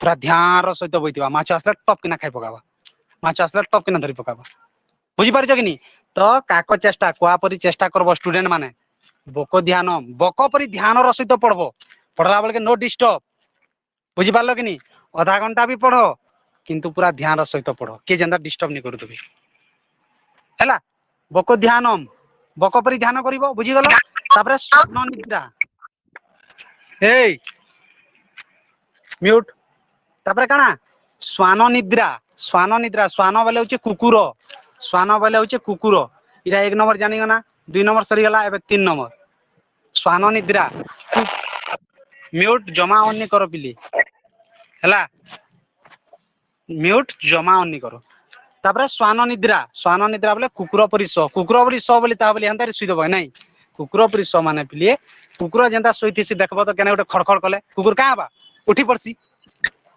पूरा ध्यान रो सहित बइतिबा माछ असले टप किना खाइ पकाबा माछ असले टप किना धरि पकाबा बुझी पारिछ कि नी तो काक चेष्टा कुआ परी चेष्टा करबो स्टूडेंट माने बक परी ध्यान रो सहित पढ़बो पढ़ला बेले के नो डिस्टर्ब बुझी पारलो कि नी आधा घंटा भी पढ़ो किंतु पूरा ध्यान सहित पढ़ किए जेनता डिस्टर्ब नहीं करूथबे हैला बक ध्यानम बक परी ध्यान करिवो बुझी गलो तापर स्वप्न निद्रा हे म्यूट तापर काना स्वान निद्रा स्वान बोले होचे कुकुर स्वान बोले होचे कुकुर इरा 1 नंबर जानी गना 2 नंबर सरी गला एबे 3 नंबर स्वान निद्रा म्यूट जमा ऑन नहीं करो पिली हैला म्यूट जमा ऑन नहीं करो तापर स्वान निद्रा बोले कुकुर परी सो बोली ता बोली हंतारी सुई दबो नहीं कुकुर परी सो माने पिली कुकुर जेंता सोईथिसी देखबो तो केने गोटे खड़खड़ कले कुकुर का बा उठी पड़सी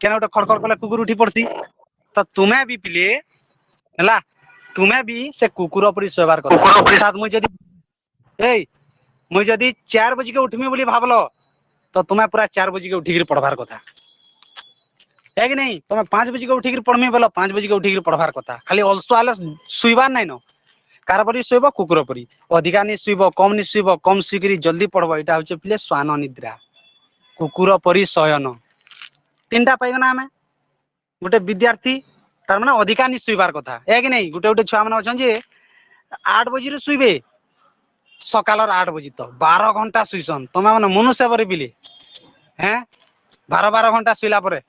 केने गोटे खड़खड़ कले कुकुर उठी पड़सी तो तुम्हें भी पिली हैला तुम्हें भी से कुकुर परी सोबार कथा साथ मुई जदी 4 बजे के उठमी बोली भाबलो तो तुम्हें पूरा 4 बजे के उठी पढ़वार कथा है कि नहीं तुम्हें 5 बजे के उठी पढ़मी बोलो 5 बजे के उठी पढ़वार कथा खाली अलसो आले सुईबार नहीं न कार परी सोइबो कुकुर परी अधिका नहीं सुईबो कम सुईकरी जल्दी पढ़बो एटा होचे पिले स्वान निद्रा कुकुर परी शयन 3टा पाइगना हमें गोटे विद्यार्थी तार माने अधिका नहीं सुईबार कथा है कि नहीं गोटे गोटे छुआ माने अछन जे 8 बजे सुईबे सकालर 8 बजे तो 12 घंटा सुईसन तुम्हें माने मनुष्य परी पिले हैं 12 घंटा सुईला परे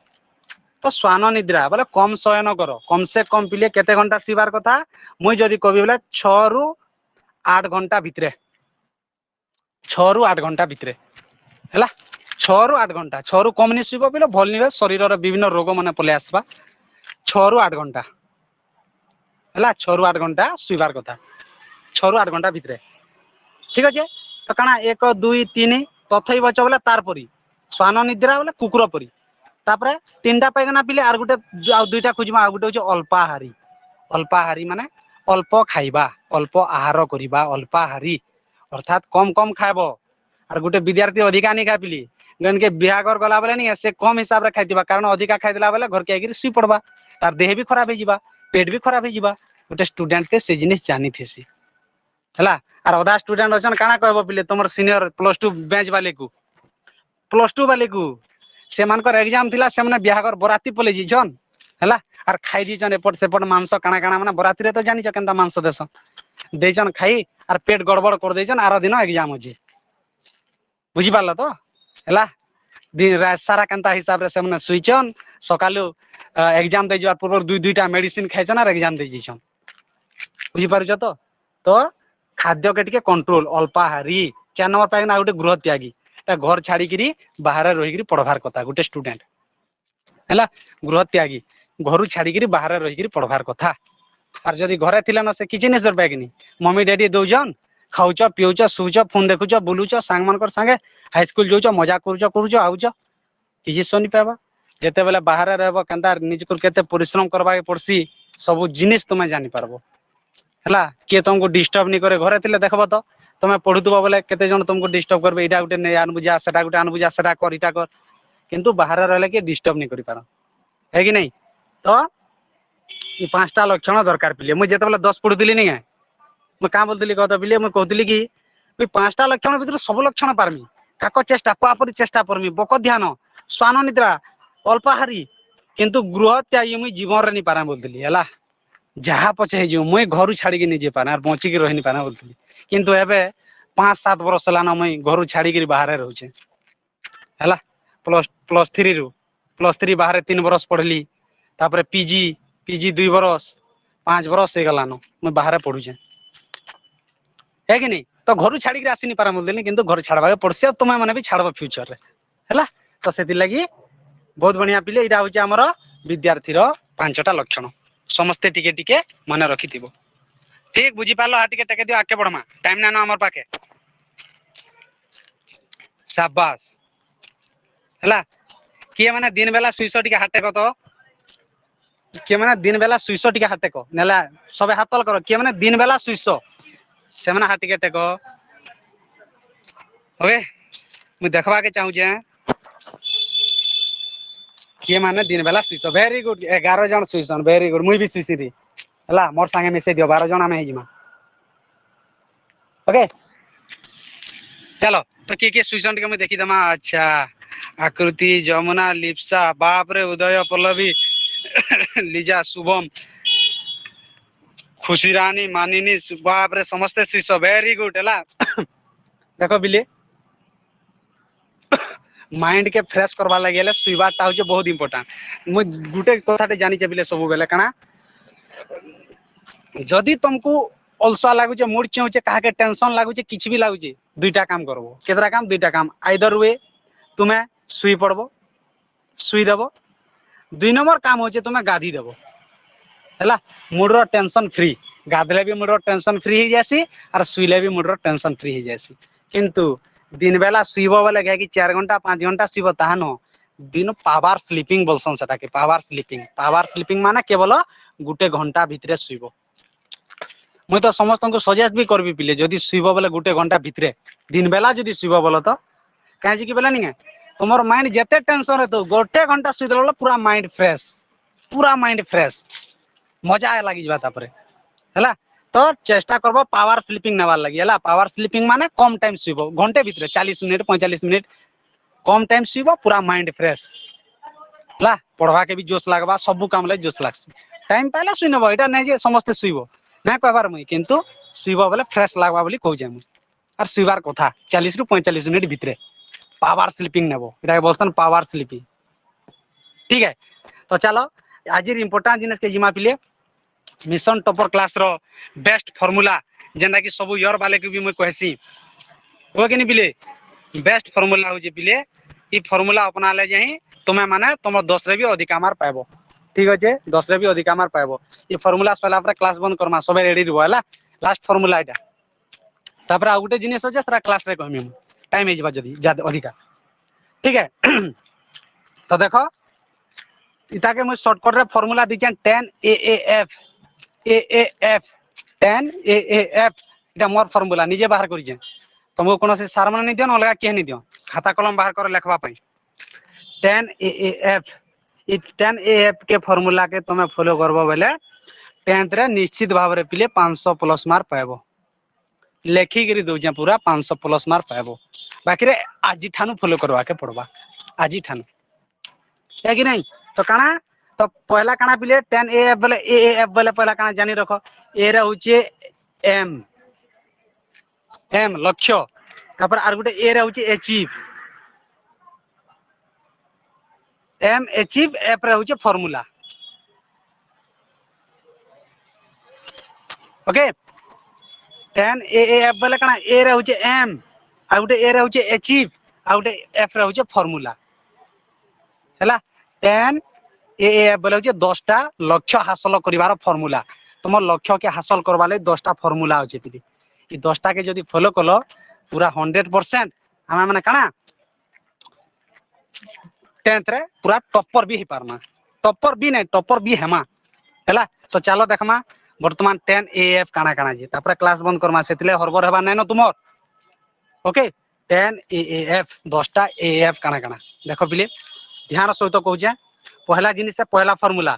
तो स्वान निद्रा बोले कम शयन करो कम से कम पिले केते घंटा सुईबार कथा मुई जदी कवि बोले 6 रु 8 घंटा भितरे 6 रु 8 घंटा भितरे हैला 6 रु 8 घंटा 6 रु कम नहीं सुईबो पिले भल निवे शरीर रो विभिन्न रोग माने पले आसबा 6 रु 8 घंटा हैला 6 रु 8 घंटा सुईबार कथा 6 रु 8 घंटा भितरे ठीक अच्छे तो काना 1 2 3 तथई बच बोले तार परी स्वान निद्रा बोले कुकुर परी तापरे 3टा पाइगना पिले आर गुटे आ 2टा खोजमा आ गुटे होचे अल्पाहारी माने अल्प खाइबा अल्प आहार करिबा अल्पाहारी अर्थात कम कम खाइबो आर गुटे विद्यार्थी अधिका नहीं खा पिली गन के बिहागर गला बोले नहीं से कम हिसाब रे खाइतिबा कारण अधिका खाइदिला बोले घर के आगिर सुई पड़बा तार देह भी खराब हो जिबा पेट भी खराब हो जिबा गुटे स्टूडेंट ते से जिनिस जानी थेसी हैला आर अधा स्टूडेंट अछन काना कहबो पिले तुमर सीनियर +2 बेंच वाले को +2 वाले को से मानकर एग्जाम थिला से माने बिहागर बराती पले जिछन हैला आर खाई दिछन एपट सेपट मांस काना काना माने बराती रे तो जानि छ केनता मांस देसन देछन खाई आर पेट गड़बड़ कर देछन आरो दिन एग्जाम अछि बुझी पारला तो हैला दिन रात सारा केनता हिसाब रे से माने सुइछन सकालु एग्जाम दे जवार पूर्व 2-2टा मेडिसिन खाइछन आर एग्जाम दे जिछन बुझी पारुछ तो खाद्य के टिके कंट्रोल अल्पाहारी 4 नंबर पाइना गोटे गृह त्यागी घर छाड़ी बाहर रही पढ़वार कथा गोटे स्टूडेंट है गृह त्यागी घर छाड़ी बाहर रही पढ़वार कथा और जदि घरे थिले न से किछि नहीं सर पाए मम्मी डैडी दौन खाऊच पीऊच शुच फोन देखुच बुलुच सांग मान संगे हाईस्कल जाऊच मजा करुच आउच किसी शुनि पाइबा जिते बेले बाहर रह के निज को केते परिश्रम करवा पड़सी सब जिनिस तुम्हें जानी पारबो है किए तुमको डिस्टर्ब नहीं करे घरे थिले देखबो तो तुम्हें पढ़ुथबो बोले केते जन तुमको डिस्टर्ब करबे इटा गुटे नै आनबुजा सेटा गुटे आनबुजा सेटा कर इटा कर किंतु बाहर रहले के डिस्टर्ब नहीं करि पारो है कि नहीं तो ये 5टा लक्षण दरकार पिले मुझे जेते बेले 10 पढ़ुतली नहीं है मैं का बोलतली कहत पिले मैं कहतली कि मैं 5टा लक्षण भीतर सब लक्षण पारमी काको चेष्टा कोआपरि चेष्टा परमी बक ध्यान स्वान निद्रा अल्पाहारी किंतु गृह त्यागी मुई जीवन रे नहीं पारा बोलतली हला जहाँ पछे जो मुई घर छाड़ी नहीं जे पाना बची की रही नहीं पाना बोलतली किंतु एबे 5-7 वर्ष लाना मुई घर छाड़ी बाहर रहूचे हैला +3 बाहर 3 बरस पढ़ली तापर पीजी 2 बरस 5 बरस हो गलानो मुई बाहर पढ़ुचे है कि नहीं तो घर छाड़ी आसी नहीं पारा बोलतली किंतु घर छाड़बा पड़सी तुम्हें मैंने भी छाड़ब फ्यूचर रे हैला तो से लगी बहुत बढ़िया पिले इटा होचे हमर विद्यार्थी रो 5टा लक्षण समस्ते टिके टिके मन रखी ठीक बुझी पालो हा टिके टेके दियो आके बढ़मा टाइम ना हमर पाके शाबाश हैला किए माने दिन बेला सुइसो टिके हाटे को तो किए माने दिन बेला सुइसो टिके हाटे को नेला सबे हातल करो किए माने दिन बेला सुइसो से माने हा टिके टेको ओके मु देखबा के चाहू जे किए माने दिन बेला सुइसो वेरी गुड 11 जन सुइसन वेरी गुड मुई भी सुइसी री हला मोर संगे मिसे दियो 12 जन आमे हिजिमा ओके चलो तो के सुइसन के मैं देखी दमा अच्छा आकृति जमुना लिप्सा बाप रे उदय पल्लवी लिजा शुभम खुशी रानी मानिनी बाप रे समस्ते सुइस वेरी गुड है देखो बिले माइंड के फ्रेश करवा लगे हेले सुइबाटा होचे बहुत इंपोर्टेंट मु गुटे कथाटे जानि चे बिले सब बेले काना जदि तुमको अलसा लागुचे मूड चेउचे काहा के टेंशन लागुचे किछ भी लागुचे दुईटा काम करबो केतरा काम दुईटा काम आइदर वे तुम्हें सुई पड़बो सुई देबो दुई नंबर काम होचे तुम्हें गाधी देबो हैला मूड रो टेंशन फ्री गाधले भी मूड रो टेंशन फ्री हो जासी और सुईले भी मूड रो टेंशन फ्री हो जासी किंतु दिन बेला सुईबो बोले कि 4 घंटा 5 घंटा सुईबो ताहा न दिन पावर स्लीपिंग बोलसन सेटा के पावर स्लीपिंग माने केवल गुटे घंटा भितरे सुईबो मुई तो समस्त को सजेस्ट भी करबी पिले जदि सुईबो बोले गुटे घंटा भितरे दिन बेला जदि सुईबो बोलो तो काहे कि बेला नहीं तुमर माइंड जेते टेंशन रे तो गोटे घंटा सुई देलो पूरा माइंड फ्रेश मजा लगी जाता परे हैला तो चेष्टा करबो पावर स्लीपिंग नेवार लगी हैला पावर स्लीपिंग माने कम टाइम सुईबो घंटे भितरे 40 मिनिट 45 मिनिट कम टाइम सुईबो पूरा माइंड फ्रेश हैला पढ़वा के भी जोश लागबा सब काम ले जोश लागसी टाइम पाइला सुई नेबो एटा नै जे समस्त सुईबो ना कहबार मुई किंतु सुईबो बोले फ्रेश लागबा बोली कहू जे मुई और सुईबार कथा 40 रु 45 मिनिट भितरे पावर स्लीपिंग नेबो एटा बोलसन पावर स्लीपिंग ठीक है तो चलो आज इंपोर्टेंट जिनिस के जिमा पिले मिशन टॉपर क्लास रो बेस्ट फार्मूला जेना कि सब इयर वाले के भी मैं कहसी हो कि नहीं पिले बेस्ट फार्मूला हो जे पिले ई फार्मूला अपना ले जाही तुम्हें माने तुम 10 रे भी अधिक मार्क पाइबो ठीक अछि 10 रे भी अधिक मार्क पाइबो ई फार्मूला सला पर क्लास बंद करमा सबे रेडी रहबो हला लास्ट फार्मूला एटा तापर आ गुटे जिनिस होजे सरा क्लास रे कहमी टाइम हे जबा जदी ज्यादा अधिका ठीक है तो देखो इता के मैं शॉर्टकट रे फार्मूला दिछन 10 AAF 10 AAF इटा मोर फार्मूला निजे बाहर करि जे तुमको कोनो से सार मन नहीं दियो न अलगा के नहीं दियो खाता कलम बाहर कर लिखवा पई 10 AAF इ 10 AAF के फार्मूला के तुम फॉलो करबो बेले 10th रे निश्चित भाव रे पिले 500 प्लस मार्क पाएबो लेखी करी दउ जे पूरा 500 प्लस मार्क पाएबो बाकी रे आजी ठानु फॉलो करवा के पड़बा आजी ठानु है कि नहीं तो काना तो पहला काना पिले 10 AAF बोले AAF बोले पहला काना जानी रखो ए रे होचे एम लक्ष्य तापर आर गुटे ए रे होचे अचीव एम अचीव एफ रे होचे फार्मूला ओके 10 AAF बोले काना ए रे होचे एम आ गुटे ए रे होचे अचीव आ गुटे एफ रे होचे फार्मूला हैला 10 AAF बोले होचे 10 टा लक्ष्य हासिल करिवार फार्मूला तुम लक्ष्य के हासिल करबा ले 10 टा फार्मूला होचे पिली ई 10 टा के जदी फॉलो कलो पूरा 100% हमें माने काना 10th रे पूरा टॉपर भी ही पारमा टॉपर भी नहीं टॉपर भी हेमा हैला तो चलो देखमा वर्तमान 10 AAF काना काना जी तापर क्लास बंद करमा सेतले हरबर हेबा नै न तुमर ओके 10 AAF 10 टा AAF काना काना देखो पिले ध्यान सहित कहू जे पहला जिनिस से पहला formula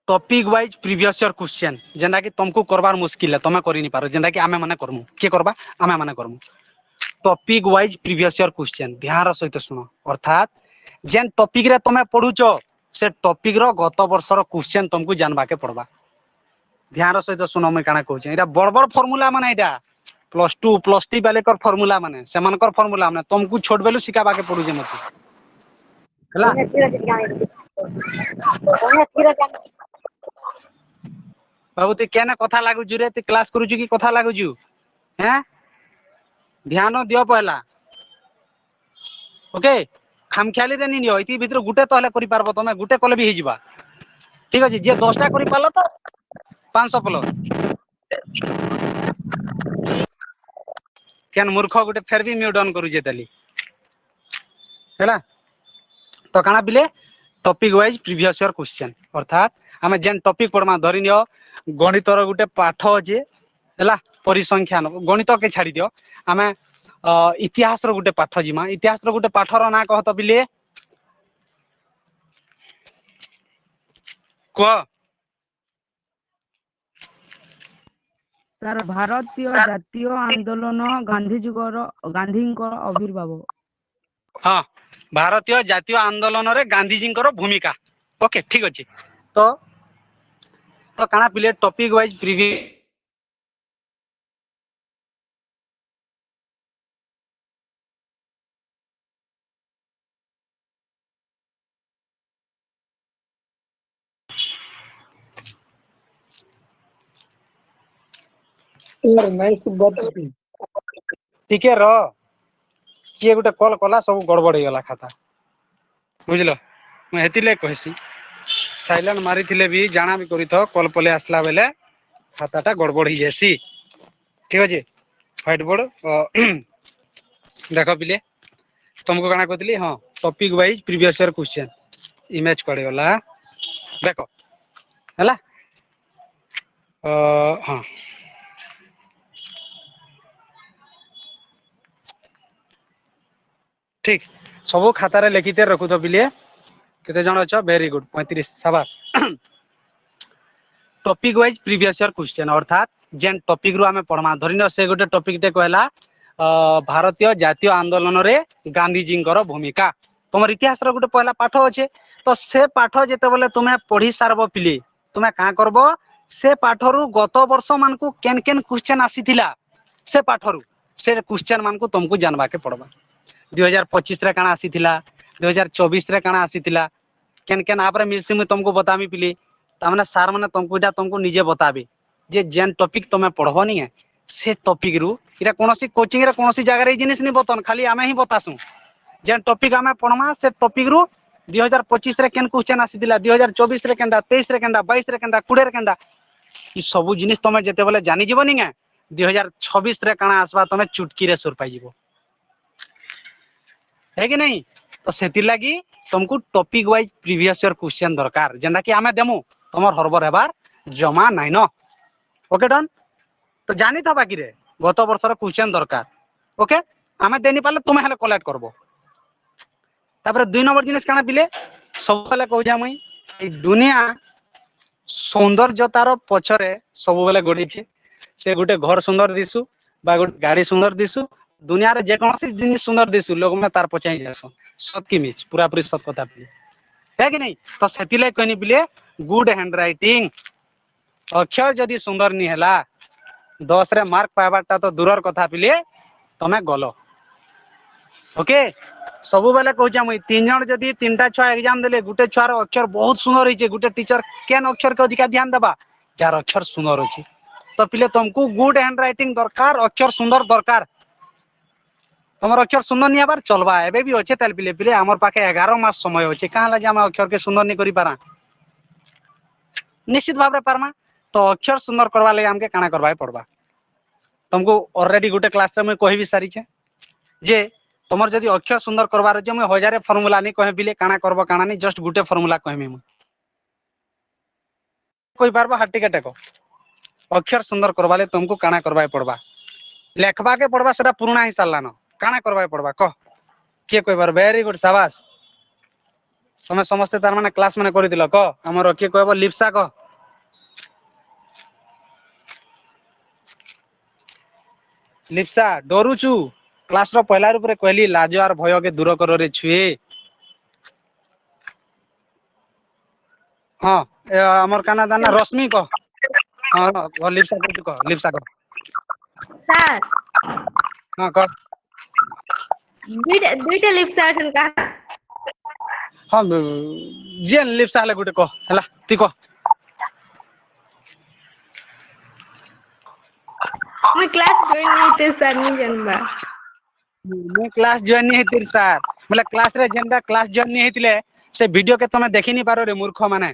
topic wise previous year question जेना कि तुमको करबार मुश्किल है तमे करि नि पारो जेना कि आमे माने करमु के करबा आमे माने करमु topic wise previous year question ध्यान सहित सुनो अर्थात जेन टॉपिक रे तमे पढुचो से टॉपिक रो गत वर्ष रो क्वेश्चन तुमको जानबा के पड़बा ध्यान सहित सुनो मैं काना कहू जे एटा बड़ बड़ फार्मूला माने एटा +2 +3 वाले कर फार्मूला माने सेमानकर फार्मूला माने तुमको छोट बेलु सिखाबा के पड़ु जे मते हला बाबू ते केना कथा लागु जुरे ते क्लास करू कि कथा लागु जु हैं ध्यान दियो पहला ओके खामख्याली रे नि नियो इति भीतर गुटे तहले करि पारबो तमे गुटे कले भी हिजिबा ठीक अछि जे 10 टा करि पालो तो 500 प्लस केन मूर्ख गुटे फेर भी म्यूट ऑन करू जे तली हैला तो काना बिले topic wise previous year question अर्थात हमें जेन टॉपिक पढ़मा धरि नियो गणित रो गुटे पाठ जे हैला परिसंख्यान गणित के छाड़ी दियो हमें इतिहास रो गुटे पाठ जिमा इतिहास रो गुटे पाठ रो ना कहत बिले को सर भारतीय जातीय आंदोलन गांधीजीଙ୍କର आविर्भाव हाँ भारतीय जातीय आंदोलन रे गांधीजी भूमिका ओके ठीक अछि तो काना पिले टॉपिक वाइज प्रीव्यू टिके र किए गुटे कॉल कला सब गड़बड़ हो गला खाता बुझलो मैं हेतिले कहसी साइलेंट मारी थिले भी जाना भी करी थो कॉल पले आसला बेले खाताटा गड़बड़ ही जैसी ठीक अछि व्हाइट बोर्ड देखो पिले तुमको काना कहतली हां topic wise previous year question image पड़ गला देखो हैला हां ठीक सब खाता रे लिखिते रखु तो पिले केते जण अछ वेरी गुड 35 शाबाश topic wise previous year question अर्थात जेन टॉपिक रु हमें पढ़मा धरिनो से गोटे टॉपिक टे कहला भारतीय जातीय आंदोलन रे गांधी जी भूमिका तुम इतिहास रो गोटे पहला पाठ अच्छे तो से पाठ जेते बेले तुम्हें पढ़ी सारबो पिली तुम्हें का करबो से पाठ रु गत वर्ष मान को केन केन क्वेश्चन आसीथिला से पाठ रु से क्वेश्चन मान को तुमको जानबा के पड़बा 2025 रे काना आसीथिला 2024 रे काना आसीथिला केन केन आपरे मिलसी मु तुमको बतामी पिली तामने सार माने तुमको इटा तुमको निजे बताबी जे जेन टॉपिक तुमे पढ़बो नहीं है से टॉपिक रु इरा कोनोसी कोचिंग रे कोनोसी जगह रे जिनिस नहीं बतन खाली आमे ही बतासु जेन टॉपिक आमे पढ़मा से टॉपिक रु 2025 रे केन क्वेश्चन आसीथिला 2024 रे केंडा 23 रे केंडा 22 रे केंडा 20 रे केंडा ई सब जिनिस तुमे जेते बेले जानि जीवो नहीं है 2026 रे काना आसबा तुमे चुटकी रे सुर पाई जीवो है कि नहीं तो सेति लागी तुमको topic wise previous year question दरकार जेंदा कि आमे देमु तमर हरबर हेबार जमा नाइ न ओके डन तो जानी था बाकी रे गत वर्षर क्वेश्चन दरकार ओके आमे देनी पाले तुमे हेले कलेक्ट करबो तापर 2 नंबर जिनिस काना पिले सब बेले कहू जा मई ए दुनिया सौंदर्यतार पछरे सब बेले गडीछि से गुटे घर सुंदर दिसु बा गुटे गाड़ी सुंदर दिसु दुनिया रे जे कोनोसी जिनिस सुंदर दिसु लोग में तार पछाई जासो सत की मिछ पूरा पूरी सत कथा पिले है कि नहीं तो सेतिले कहनी पिले गुड हैंड राइटिंग अक्षर जदि सुंदर नहीं हैला 10 रे मार्क पाइबाटा तो दूरर कथा पिले तमे गलो ओके सब बेले कहू मुई 3 जण जदि 3टा छुआ एग्जाम देले गुटे छुआर अक्षर बहुत सुंदर होइछे गुटे टीचर केन अक्षर के अधिका ध्यान देबा जार अक्षर सुंदर होछि तो पिले तुमको गुड हैंड राइटिंग दरकार अक्षर सुंदर दरकार तमर अक्षर सुंदर नहीं आबार चलबा एबे भी होचे तेल पिले पिले हमर पाके 11 मास समय होचे काहला जे हम अक्षर के सुंदर नहीं करी पारा निश्चित भाव रे पारमा तो अक्षर सुंदर करवा ले हमके काना करबाय पड़बा तुमको ऑलरेडी गुटे क्लास रे मैं कहि भी सारी छे जे तमर जदि अक्षर सुंदर करबार जे मैं हजारे फार्मूला नहीं कहे बिले काना करबो काना नहीं जस्ट गुटे फार्मूला कहमी मैं कोई पारबो हाथ टिके टेको अक्षर सुंदर करवा ले तुमको काना करबाय पड़बा लेखबा के पड़बा सेटा पुराना ही सालानो काना करबाय पड़बा कह के कोई बार वेरी गुड शाबाश तमे समस्त तार माने क्लास माने करि दिलो क हमर के कहबो लिप्सा क लिप्सा डरुचू क्लास रो पहला रूप रे कहली लाज आर भय के दूर कर रे छुए हां हमर काना दाना रश्मि क हां लिप्सा क लिप्सा क सर हां क दुईटा लिप्सा अछन का हां जेन लिप्सा ले गुटे क हला ती क मैं क्लास जॉइन नहीं थे सर नहीं जानबा मैं क्लास जॉइन नहीं हेतिर सर मतलब क्लास रे जेंदा क्लास जॉइन नहीं हेतिले से वीडियो के तमे देखि नहीं पारो रे मूर्ख माने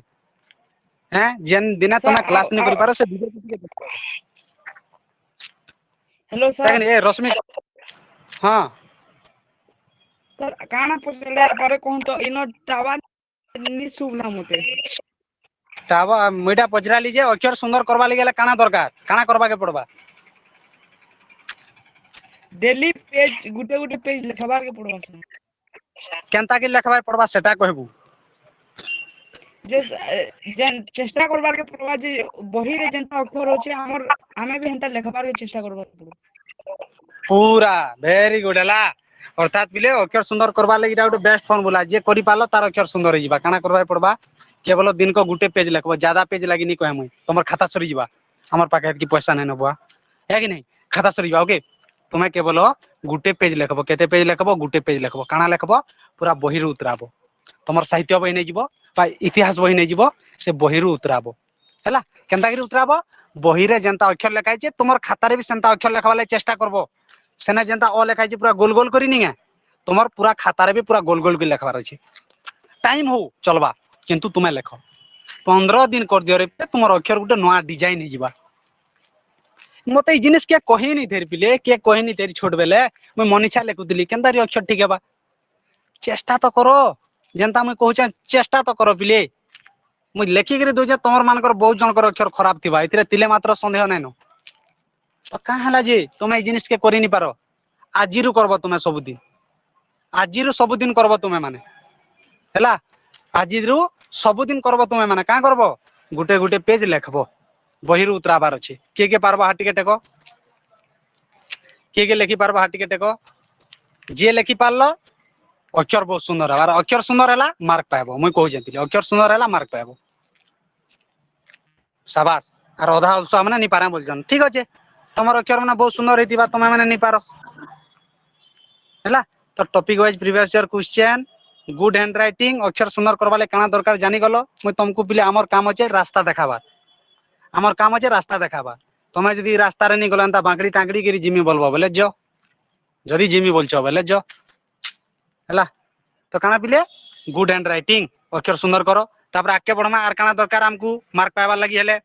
हैं जेन दिना तमे क्लास नहीं करि पारो से वीडियो के देखो हेलो सर ए रश्मि हां सर काना पसले पारे कोन तो इनो टावर नि सुबला मते टावा मुइटा पचरा लीजे अक्षर सुंदर करबा लागेला काना दरकार काना करबा के पड़बा डेली पेज गुटे गुटे पेज लिखबार के पड़बा सर केनता के लिखबा पड़बा सेटा कहबू जे जेन चेष्टा करबार के पड़बा जे बही रे जेनता अक्षर होचे हमर हमें भी हंता लिखबार के चेष्टा करबार पड़बा पूरा वेरी गुड हला अर्थात बिले अक्षर सुंदर करबा लागि इटा बेस्ट फॉर्मूला जे करि पालो तार अक्षर सुंदर हो जिबा काना करबा पड़बा केवल दिन को गुटे पेज लिखब ज्यादा पेज लगी नहीं कहे मुई तुम खाता सरी जा हमार पाखे की पैसा नहीं नबुआ है कि नहीं खाता सरी जा ओके तुम्हें केवल गुटे पेज लिखब केते पेज लिखब गुटे पेज लिखब काना लिखब पूरा बही उतराब तुम साहित्य बही नहीं जीव इतिहास बही नहीं जीव से बही उतराब है केनता उतराब बही रे जेंता अक्षर लिखाई तुम खातार भी सेंता अक्षर लिखवा चेष्टा करब सेने जेंता अ लिखाई पूरा गोल गोल करी नहीं तुम पूरा खातार भी पूरा गोल गोल कर लिखबार अच्छे टाइम हो चलवा किंतु तुम्हें लिख 15 दिन कर दियो रे तुम अक्षर गोटे नुआ डिजाइन हो मत ये जिनिस किए कही नहीं थे पिले किए कही नहीं थे छोट बेले मुझे मनीषा लिखुली केनता अक्षर ठीक है चेष्टा तो करो जेनता मुझे कहूँ चेष्टा तो करो पिले मुझे लेखिक दूचे तुम मानकर बहुत जनकर अक्षर खराब थी ए तिले मात्र सन्देह नाइन तो क्या है जे तुम ये जिनिस के कर नहीं पार आज करब तुम्हें सबुदिन आज सबुदिन करब तुम्हें माने है आज सबुदिन करब तुम्हें माने क्या करब गुटे गुटे पेज लिखब बही उतराबार अच्छे किए पार्ब हाथ टे टेक किए लिखि पार्ब हाथ टे टेक जी लिखि पार्ल अक्षर बहुत सुंदर है अक्षर सुंदर है मार्क पाइब मुझे कहूँ अक्षर सुंदर है मार्क पाइब शाबाश आर अधा अल्स मैंने नहीं पारे बोलछन ठीक अच्छे तुम अक्षर मैंने बहुत सुंदर होती तुम्हें मैंने नहीं पार है तो topic wise previous year question good hand writing अक्षर सुंदर करवा काना दरकार जानी गलो मुझे तुमको पिले आमर काम अच्छे रास्ता देखाबार आमर काम अच्छे रास्ता देखाबार तुम्हें जदि रास्ता नहीं गल एंता बांकड़ी टांकड़ी कर जिमी बोलबो बोले जो जदि जिमी बोलछ बोले जो है तो काना पिले गुड हैंड राइटिंग अक्षर सुंदर करो तापर आगे बढ़मा आर काना दरकार हमको मार्क पाइबार लगी हेले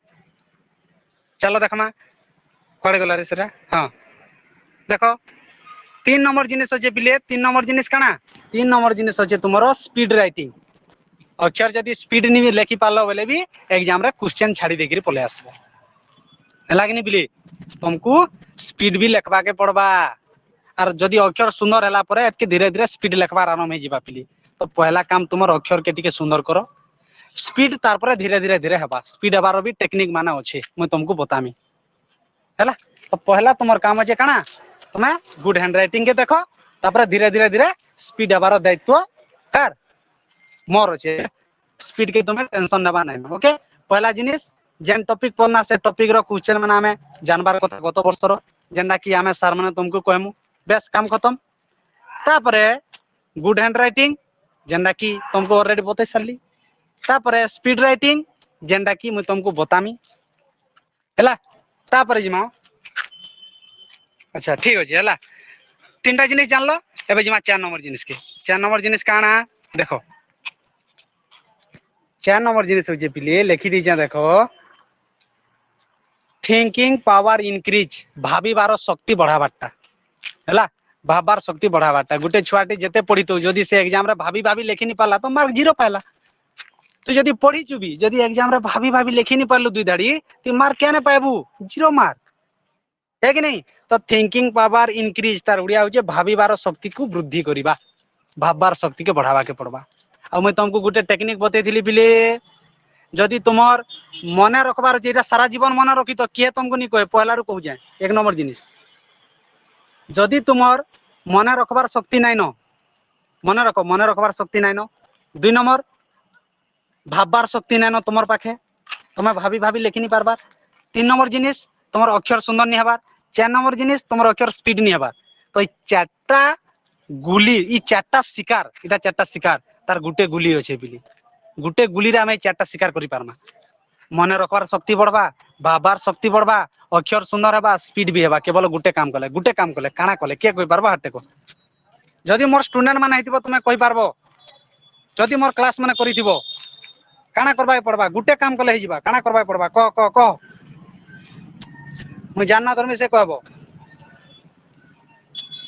चलो देखमा कड़े गला रे सेरा हाँ देखो 3 नंबर जिनिस अच्छे पिले 3 नंबर जिनिस काना 3 नंबर जिनिस अच्छे तुमरो स्पीड राइटिंग अक्षर जदि स्पीड नहीं लिखि पार्लो बोले भी एग्जाम रे क्वेश्चन छाड़ी देकर पले आसबो है कि नहीं पिले तुमको स्पीड भी लिखवा के पड़वा और जदि अक्षर सुंदर है पर एतके धीरे धीरे स्पीड लिखबार आरंभ हो पिले तो पहला काम तुम अक्षर के टिके सुंदर करो स्पीड तार धीरे धीरे धीरे हवा स्पीड हबार भी टेक्निक माने अच्छे मुझे तुमको बतामी है तो पहला तुम काम अच्छे काना तुम्हें गुड हैंड राइटिंग के देखो तापर धीरे धीरे धीरे स्पीड हबार दायित्व कार मोर अच्छे स्पीड के तुम्हें टेंशन नेबा नहीं ओके पहला जिनिस जेन टॉपिक पढ़ना से टॉपिक रो क्वेश्चन माने हमें जानबार कथा गत वर्षर जेना कि हमें सर माने तुमको कहमु बेस काम खत्म तापरे गुड हैंड राइटिंग जेना कि तुमको ऑलरेडी बता सारली तापरे स्पीड राइटिंग जेना कि मुझे तुमको बतामी है तापरे जिमा अच्छा ठीक अच्छे है 3टा जिनिस जान लो एबे जिमा 4 नंबर जिनिस के 4 नंबर जिनिस काना देखो 4 नंबर जिनिस होचे पिले लिखि दीजा देखो थिंकिंग पावर इंक्रीज भाबीबार शक्ति बढ़ाबारटा है भाबार शक्ति बढ़ाबारटा गुटे छुआटी जेते पढ़ी तो जदि से एग्जाम रे भाभी भाभी लिखि नहीं पाला तो मार्क 0 पाइला तो जदि पढ़ी चुबी जदि एग्जाम रे भाभी भाभी लिखि नहीं पारलु दुई धाड़ी तो मार्क क्या नहीं पाइबू 0 मार्क है कि नहीं तो थिंकिंग पावर इंक्रीज तार उड़िया होचे भाबीबार शक्ति को वृद्धि करिबा भाबबार शक्ति के बढ़ावा के पड़वा आ मैं तुमको गुटे टेक्निक बतैथिली पिले जदि तुमर मने रखबार जेटा सारा जीवन मने रखी तो किए तुमको नहीं कहे पहला रू कहू जाए 1 नंबर जिनिस जदि तुमर मने रखबार शक्ति नाइन मने रखबार शक्ति नाइन 2 नंबर भाबबार शक्ति नाइन तुमर पाखे तुम्हें भाभी भाभी लिखि नहीं पारबार 3 नंबर जिनिस तुमर अक्षर सुंदर नहीं हबार 4 नंबर जिनिस तुमर अक्षर स्पीड नहीं हबार तो ये 4टा गुली ये 4टा शिकार इटा 4टा शिकार तार गुटे गुली अच्छे पिली गुटे गुली रे हमें 4टा शिकार करि पारमा मने रखबार शक्ति बढ़वा भाबार शक्ति बढ़वा अक्षर सुंदर हबा स्पीड भी हबा केवल गुटे काम कले काना कले के कहि पारबो हाटे को जदि मोर स्टूडेंट माने हितबो तुमे कहि पारबो जदि मोर क्लास माने करिथिबो काना करबा पड़वा गुटे काम कले हिजिबा काना करबा पड़वा क मु जानना धर्मी से कहबो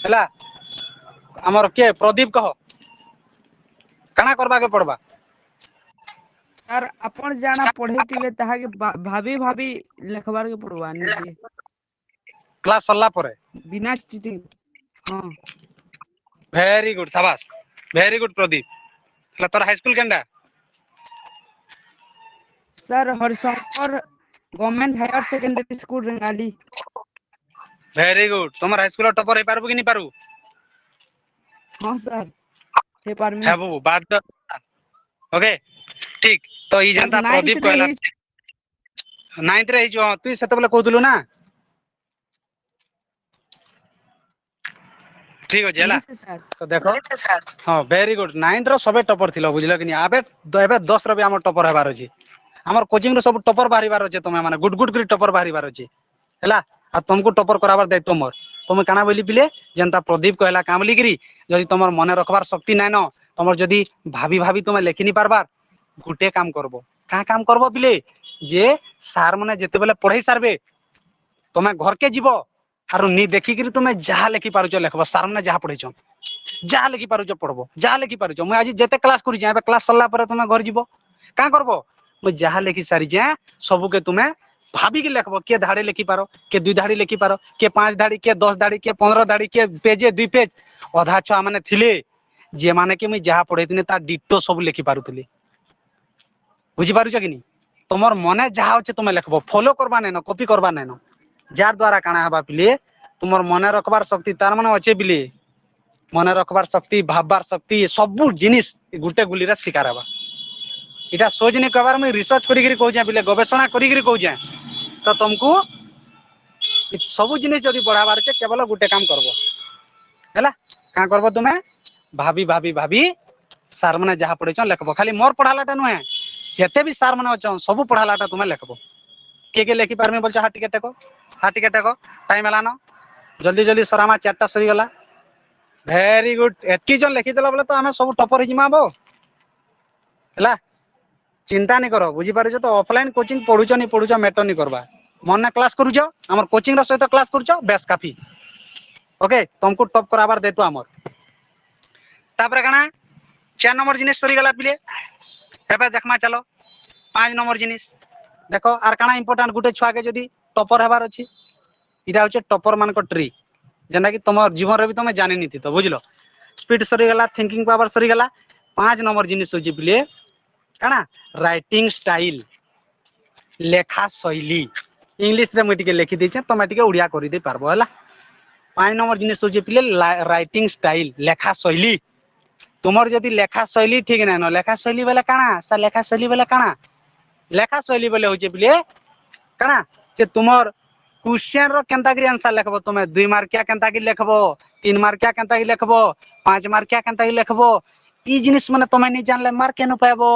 हला हमर के प्रदीप कह काना करबा के पड़वा सर अपन जाना पढ़े तिले ताहा के भाभी भाभी लिखबार के पड़वा निजे क्लास सल्ला परे बिना चीटिंग हां वेरी गुड शाबाश वेरी गुड प्रदीप हला तोर हाई स्कूल केंडा sir Harishankar government higher secondary school Rengali very good तुमर हाई स्कूल टॉपर हे पारबो कि नहीं पारबो हां सर से पार में है बाबू बात ओके ठीक तो ई जनता प्रदीप कहला 9th रे जो तू सेते बेले कहतलु ना ठीक अछि हला तो देखो हां वेरी गुड 9th रो सबे टॉपर थिलो बुझलो कि नहीं आबे 10 रो भी हमर टॉपर हेबार अछि हमर कोचिंग रो सब टॉपर बाहरिबार अछि तमे माने गुड गुड करी टॉपर बाहरिबार अछि हला आ तुमको टॉपर कराबार दायित्व मोर तुम काना बोली पिले जनता प्रदीप कहला काम लिगिरी जदि तुमर मने रखबार शक्ति नै न तुमर जदि भाभी भाभी तुमे लेखिनी पारबार गुटे काम करबो का काम करबो पिले जे सार मने जेते बेले पढ़ाई सारबे तुमे घर के जीवो आरो नी देखि करी तुमे जहा लेखि पारुचो लेखबो सार मने जहा पढैछो जहा लेखि पारुचो पढबो जहा लेखि पारुचो मैं आज जेते क्लास करि जाबे क्लास सरला परे तुमे घर जीवो का करबो मैं जहा लेखि सारी जे सबु के तुमे भाभी के लेखबो के धाड़े लेखि पारो के दुई धाड़ी लेखि पारो के 5 धाड़ी के 10 धाड़ी के 15 धाड़ी के पेजे 2 पेज अधा छुआ माने थिले जे माने कि मैं जहा पढैतिने ता डिटो सब लेखि पारुतली बुझी पारुचो कि नहीं तुमर मने जहा होचे तुमे लेखबो फॉलो करबा नै न कॉपी करबा नै न जार द्वारा काना हबा पिले तुमर मने रखबार शक्ति तार माने अछे पिले मने रखबार शक्ति भाबबार शक्ति सब जिनिस गुटे गुली रे शिकार हबा इटा सोचनी कबार मैं रिसर्च करी करी कहू जे पिले गवेषणा करी करी कहू जे तो तुमको सब जिनिस जदि बढ़ाबार छे केवल गुटे काम करबो हैला का करबो तुमे भाभी भाभी भाभी सार माने जहा पढैछो लेखबो खाली मोर पढालाटा नुहे जेते भी सार माने अछन सब पढालाटा तुमे लेखबो के लेखि पारमे बोलछ हा टिके टेको टाइम हला न जल्दी जल्दी सरामा 4टा सरी गला वेरी गुड एतकी जन लेखि देला बोले तो हमें सब टॉपर हि जिमा बो हैला चिंता नहीं करो बुझी पारुछ तो ऑफलाइन कोचिंग पढुछ मैटर नहीं करबा मन क्लास करूछ हमर कोचिंग रो सहित क्लास करूछ बेस काफी ओके तुमको टॉप कराबार देतो हमर तापर काना 4 नंबर जिनिस सरी गला पिले एबे देखमा चलो 5 नंबर जिनिस देखो आर काना इंपोर्टेंट गुटे छुआ के जदी टॉपर हेबार अछि इटा होचे टॉपर मान को ट्री जेना कि तुम जीवन रे भी तुम जानि नीति तो बुझलो स्पीड सरी गला थिंकिंग पावर सरी गला 5 नंबर जिनिस होची पिले काना राइटिंग स्टाइल लेखा शैली इंग्लिश रे मैं टिके लिखि दै छै तुम टिके उड़िया करि दे पारबो हला 5 नंबर जिनिस होची पिले राइटिंग स्टाइल लेखा शैली तुमर जदी लेखा शैली ठीक नै न लेखा शैली बेले काना सा लेखा शैली बेले काना लेखा शैली बेले होचे पिले काना जे तुमर क्वेश्चन रो केनता करी आंसर लेखबो तुमे 2 मार्किया केनता की लेखबो 3 मार्किया केनता की लेखबो 5 मार्किया केनता की लेखबो ई जिनिस माने तुमे नि जानले मार्क केनु पाबो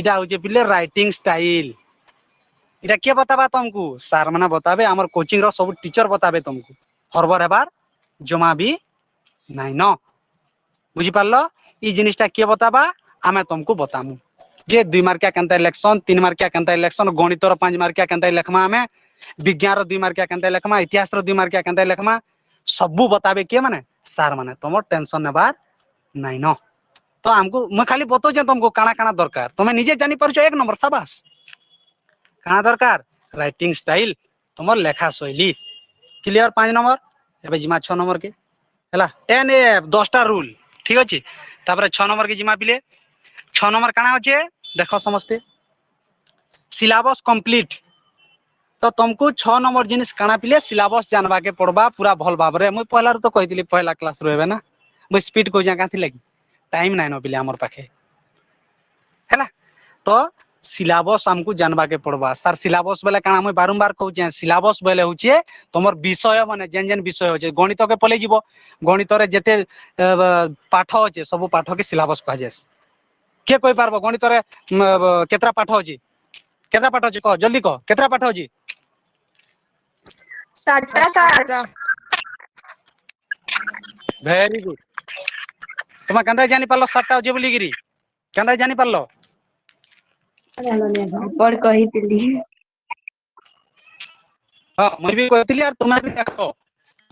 इडा होचे पिले राइटिंग स्टाइल इडा के बताबा तुमको सर माने बताबे हमर कोचिंग रो सब टीचर बताबे तुमको हरबर हेबार जमा भी नै न बुझी पारलो ई जिनिसटा के बताबा आमे तुमको बतामु जे 2 मार्किया केनता इलेक्शन 3 मार्किया केनता इलेक्शन गणित रो 5 मार्किया केनता लेखमा आमे विज्ञान रो 2 मार्किया केनता लेखमा इतिहास रो 2 मार्किया केनता लेखमा सबु बताबे के माने सर माने तुम टेंशन नेबार नै न तो हमको मैं खाली बतो जे तुमको काना काना दरकार तुमे निजे जानि परछो 1 नंबर शाबाश काना दरकार राइटिंग स्टाइल तुमर लेखा शैली क्लियर 5 नंबर एबे जिमा 6 नंबर के हला 10 ए 10टा रूल ठीक अछि तापर 6 नंबर के जिमा पिले 6 नंबर काना होचे देखो समझते सिलेबस कंप्लीट तो तुमको 6 नंबर जिनिस काना पिले सिलेबस जानबा के पड़बा पूरा भल भाबरे मैं पहला तो कहितली पहला क्लास रहबे ना मैं स्पीड को जा काथि लागि टाइम नै न पिले हमर पाखे हैला तो सिलेबस हमको जानबा के पड़बा सर सिलेबस बेले काना मैं बारंबार कहू जे सिलेबस बेले होचे तुमर विषय माने जेन जेन विषय होचे गणित के पले जीवो गणित रे जेते पाठ होचे सब पाठ के सिलेबस कह जेस के कोइ पारबो गणित रे केतरा पाठ होची केतरा पाठ होची कह जल्दी कह केतरा पाठ होची 7टा वेरी गुड तुम कंदा जानि पालो 7टा होची बोली गिरी कंदा जानि पालो पर कहितली हां मैं भी कहतली यार तुम भी देखो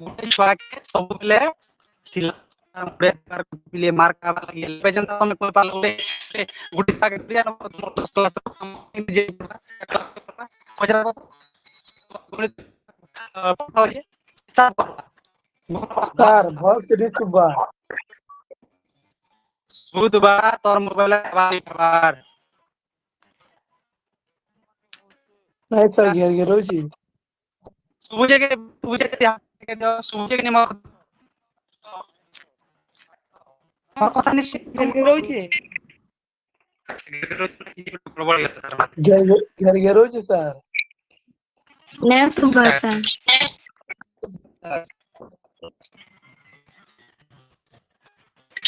गुटे छुआ के सब बेले सिलेबस पिले मार्क आबा लागि पे जनता तुम कोइ पालो गुटे छुआ के प्रिया नंबर तुम 10 क्लास जे खोजरा होचे सब करबा सर बहुत के सुबा बुधबा तोर मोबाइल बार नहीं सर घेर घेर होची सुबुजे के दो सुबुजे के निमक कथा नि रहुचे ପ୍ରବଳ ହେଇଗଲା ତାର ମାନେ। ଘେର ଘେର ହଉଛି ତାର। ନାଇଁ ଶୁଭା ସାର୍।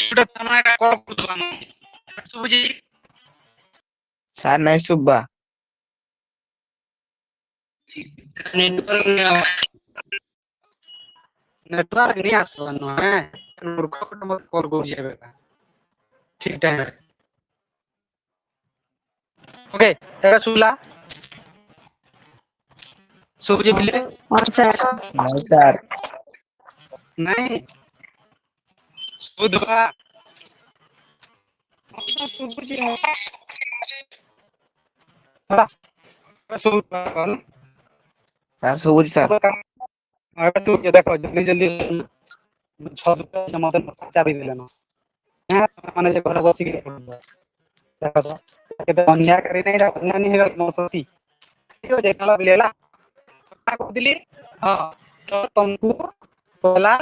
ଗୋଟେ ତମେ ଏଟା କଣ କରୁଥିଲ ଆମ ଶୁଭୁଛି? ସାର୍ ନାଇଁ ଶୁଭା। ନେଟୱାର୍କ ନେଇ ଆସିବ ନୁହେଁ ମୂର୍ଖ ଗୋଟେ ମତେ କଲ୍ କରୁଛି ଏବେ ଠିକ ଟାଇମରେ। ଓକେ ଏବେ ଶୁଭିଲା? ଶୁଭୁଛି ବିଲି? ହଁ ସାର୍। ନାଇଁ ସାର୍। ନାଇଁ ଶୁଭୁଥିବ। ହଁ ସାର୍ ଶୁଭୁଛି। ହେଲା ଶୁଭୁଥିବ କଲ୍। ସାର୍ ଶୁଭୁଛି ସାର୍। ଏବେ ଶୁଭୁଛି ଦେଖ ଜଲ୍ଦି ଜଲ୍ଦି ମତେ ଚାବି ଦେଲେନ। ମାନେ ସେ ଘରେ ବସିକି ଦେଖ ତ କେତେ ଅନ୍ୟାୟକାରୀ ନାହିଁ ଏଇଟା ଅନ୍ୟାୟ ହେଇଗଲା ମୋ ପ୍ରତି। ଠିକ ଅଛି ହେଲା ବିଲି ହେଲା। କଥା କହୁଥିଲି ହଁ ତ ତମକୁ କହିଲା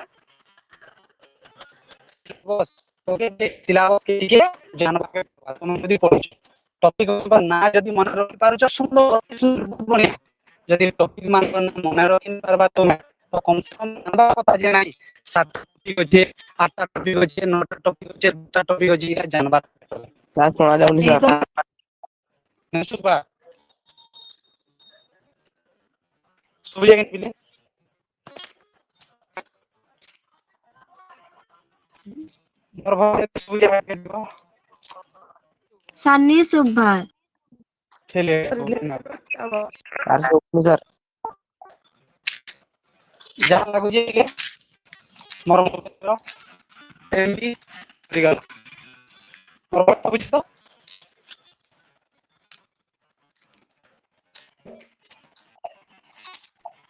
ବସ୍ ସିଲାବସ୍ ଟିକେ ଜାଣିବାକୁ ତମେ ଯଦି ପଢୁଛ ଟପିକ ନା ଯଦି ମନେ ରଖି ପାରୁଛ ସୁନ୍ଦର ଅତି ସୁନ୍ଦର ବହୁତ ବଢିଆ। ଯଦି ଟପିକ ମାନଙ୍କ ନା ମନେ ରଖି ପାରବା ତମେ ତ କମ ସେ କମ ଜାଣବା କଥା ଯେ ନାଇଁ 7ଟା ଟପିକ ଅଛି 8ଟା ଟପିକ ଅଛି 9ଟା ଟପିକ ଅଛି 10ଟା ଟପିକ ଅଛି ଏଇଟା ଜାଣବା। ସାର୍ ଶୁଣା ଯାଉନି ସାର୍। ନାଇଁ ଶୁଭା ଶୁଭିଲା କି ପିଲେ? ମୋର ଭଏସ ଏତେ ଶୁଭିଲା କେମିତି? ସାନି ଶୁଭା। ଥିଲେ ସାର୍ ଶୁଭୁନି ସାର୍। ଯାହା ଲାଗୁଛି ଟିକେ ମୋର ଏମତି ହେଇଗଲା। ମୋର କଥା ବୁଝି ତ?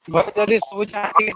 ଘରେ ଯଦି ଶୁଭୁଛି